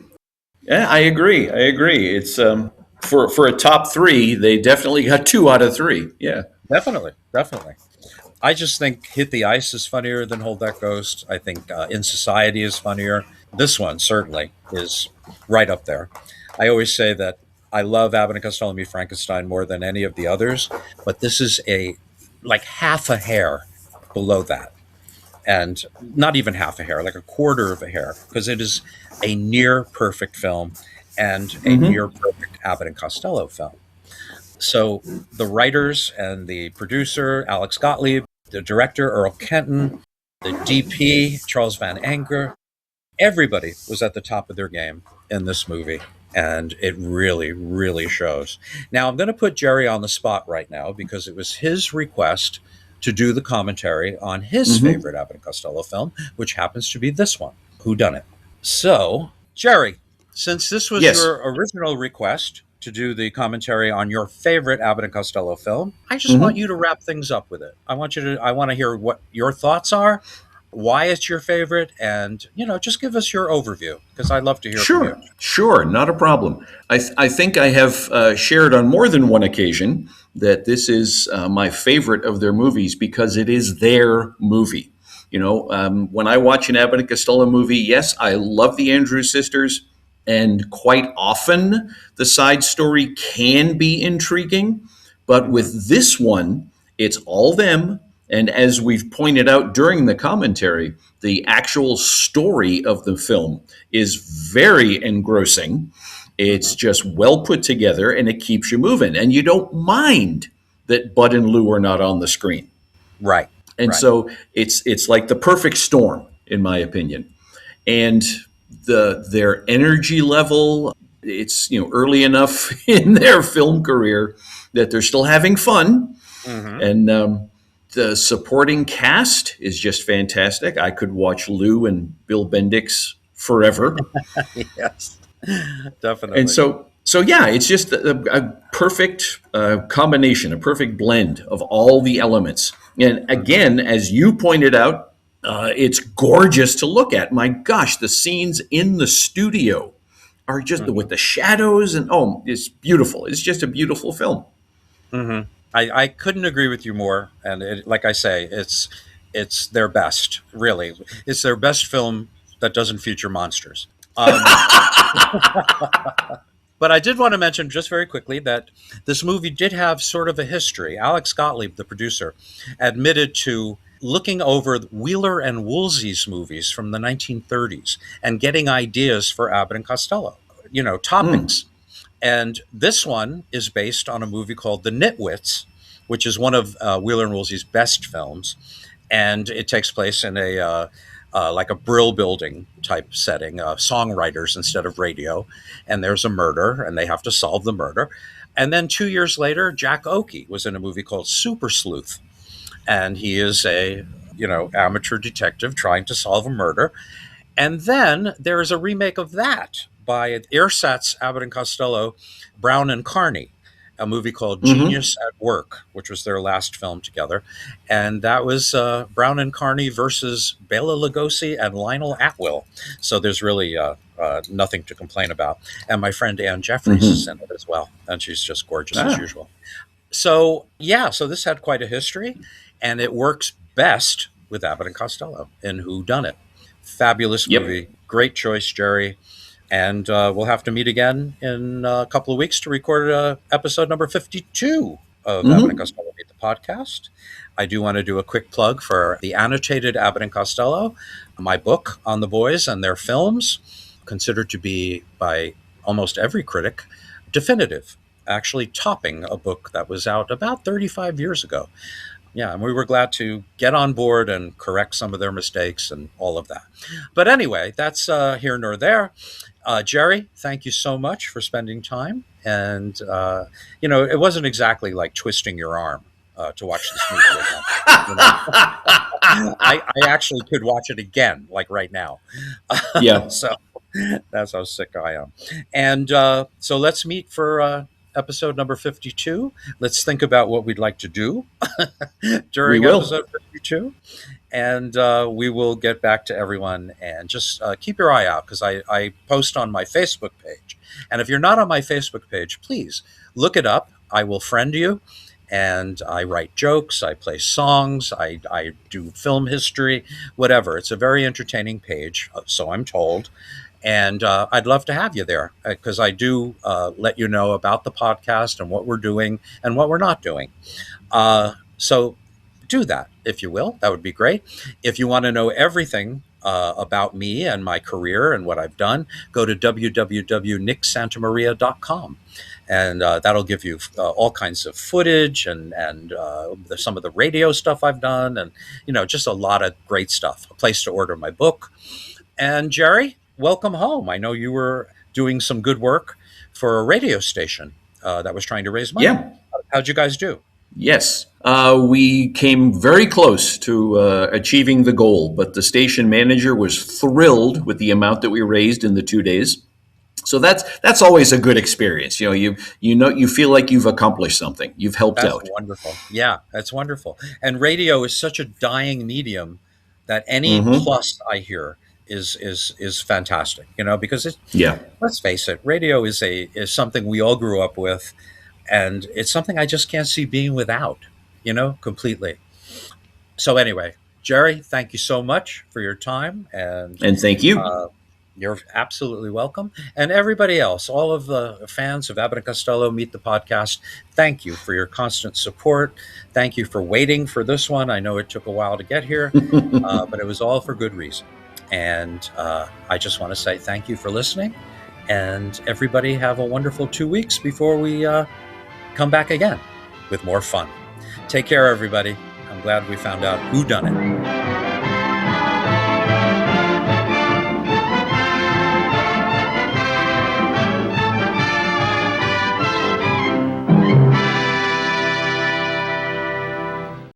Speaker 1: Yeah, I agree. It's for a top three, they definitely got 2 out of 3. Yeah.
Speaker 2: Definitely. I just think Hit the Ice is funnier than Hold That Ghost. I think In Society is funnier. This one certainly is right up there. I always say that I love Abbott and Costello Meet Frankenstein more than any of the others, but this is like half a hair below that. And not even half a hair, like a quarter of a hair, because it is a near perfect film and a near perfect Abbott and Costello film. So the writers and the producer, Alex Gottlieb, the director, Earl Kenton, the DP, Charles Van Anger, everybody was at the top of their game in this movie. And it really, really shows. Now, I'm going to put Jerry on the spot right now because it was his request to do the commentary on his favorite Abbott and Costello film, which happens to be this one, Whodunit. So, Jerry, since this was your original request to do the commentary on your favorite Abbott and Costello film, I just want you to wrap things up with it. I want to hear what your thoughts are, why it's your favorite, and just give us your overview, because I'd love to hear from you.
Speaker 1: Sure, not a problem. I think I have shared on more than one occasion that this is my favorite of their movies because it is their movie. When I watch an Abbott and Costello movie, yes, I love the Andrews sisters, and quite often the side story can be intriguing, but with this one, it's all them. And as we've pointed out during the commentary, the actual story of the film is very engrossing. It's just well put together, and it keeps you moving. And you don't mind that Bud and Lou are not on the screen.
Speaker 2: Right.
Speaker 1: And so it's like the perfect storm, in my opinion. And their energy level, it's early enough in their film career that they're still having fun. And the supporting cast is just fantastic. I could watch Lou and Bill Bendix forever.
Speaker 2: Yes, definitely.
Speaker 1: And so yeah, it's just a perfect combination, a perfect blend of all the elements. And again, as you pointed out, it's gorgeous to look at. My gosh, the scenes in the studio are just with the shadows, and it's beautiful. It's just a beautiful film.
Speaker 2: I couldn't agree with you more. And like I say, it's their best, really. It's their best film that doesn't feature monsters. But I did want to mention just very quickly that this movie did have sort of a history. Alex Gottlieb, the producer, admitted to looking over Wheeler and Woolsey's movies from the 1930s and getting ideas for Abbott and Costello, topics. And this one is based on a movie called The Nitwits, which is one of Wheeler and Woolsey's best films. And it takes place in like a Brill building type setting, songwriters instead of radio. And there's a murder, and they have to solve the murder. And then 2 years later, Jack Oakey was in a movie called Super Sleuth. And he is a, amateur detective trying to solve a murder. And then there is a remake of that by Ersatz, Abbott and Costello, Brown and Carney, a movie called Genius at Work, which was their last film together. And that was Brown and Carney versus Bela Lugosi and Lionel Atwill. So there's really nothing to complain about. And my friend Ann Jeffries is in it as well. And she's just gorgeous as usual. So yeah, so this had quite a history, and it works best with Abbott and Costello in Who Done It. Fabulous
Speaker 1: Yep.
Speaker 2: movie, great choice, Jerry. And we'll have to meet again in a couple of weeks to record episode number 52 of Abbott and
Speaker 1: Hmm.
Speaker 2: Costello Meet the Podcast. I do want to do a quick plug for the annotated Abbott and Costello, my book on the boys and their films, considered to be by almost every critic definitive, actually topping a book that was out about 35 years ago. Yeah, and we were glad to get on board and correct some of their mistakes and all of that. But anyway, that's here nor there. Jerry, thank you so much for spending time. And, it wasn't exactly like twisting your arm to watch this movie again. You know? I actually could watch it again, like right now.
Speaker 1: Yeah.
Speaker 2: So that's how sick I am. And so let's meet for episode number 52. Let's think about what we'd like to do
Speaker 1: We
Speaker 2: during
Speaker 1: will.
Speaker 2: episode 52. And we will get back to everyone, and just keep your eye out, because I post on my Facebook page. And if you're not on my Facebook page, please look it up. I will friend you. And I write jokes, I play songs, I do film history, whatever. It's a very entertaining page, so I'm told. And I'd love to have you there, because I do let you know about the podcast and what we're doing and what we're not doing. So do that, if you will. That would be great. If you want to know everything about me and my career and what I've done, go to www.nicksantamaria.com. And that'll give you all kinds of footage and some of the radio stuff I've done, and just a lot of great stuff. A place to order my book. And Jerry, welcome home. I know you were doing some good work for a radio station that was trying to raise money.
Speaker 1: Yeah.
Speaker 2: How'd you guys do?
Speaker 1: Yes. We came very close to achieving the goal, but the station manager was thrilled with the amount that we raised in the 2 days. So that's always a good experience. You feel like you've accomplished something. You've helped
Speaker 2: That's
Speaker 1: out.
Speaker 2: wonderful. Yeah, that's wonderful. And radio is such a dying medium that any
Speaker 1: Hmm.
Speaker 2: plus I hear is fantastic. Because
Speaker 1: Yeah.
Speaker 2: let's face it, radio is something we all grew up with, and it's something I just can't see being without. Completely. So anyway, Jerry, thank you so much for your time, and
Speaker 1: And thank you.
Speaker 2: you're absolutely welcome. And everybody else, all of the fans of Abbott and Costello Meet the Podcast, thank you for your constant support. Thank you for waiting for this one. I know it took a while to get here, but it was all for good reason. And I just want to say thank you for listening. And everybody have a wonderful 2 weeks before we come back again with more fun. Take care, everybody. I'm glad we found out who done it.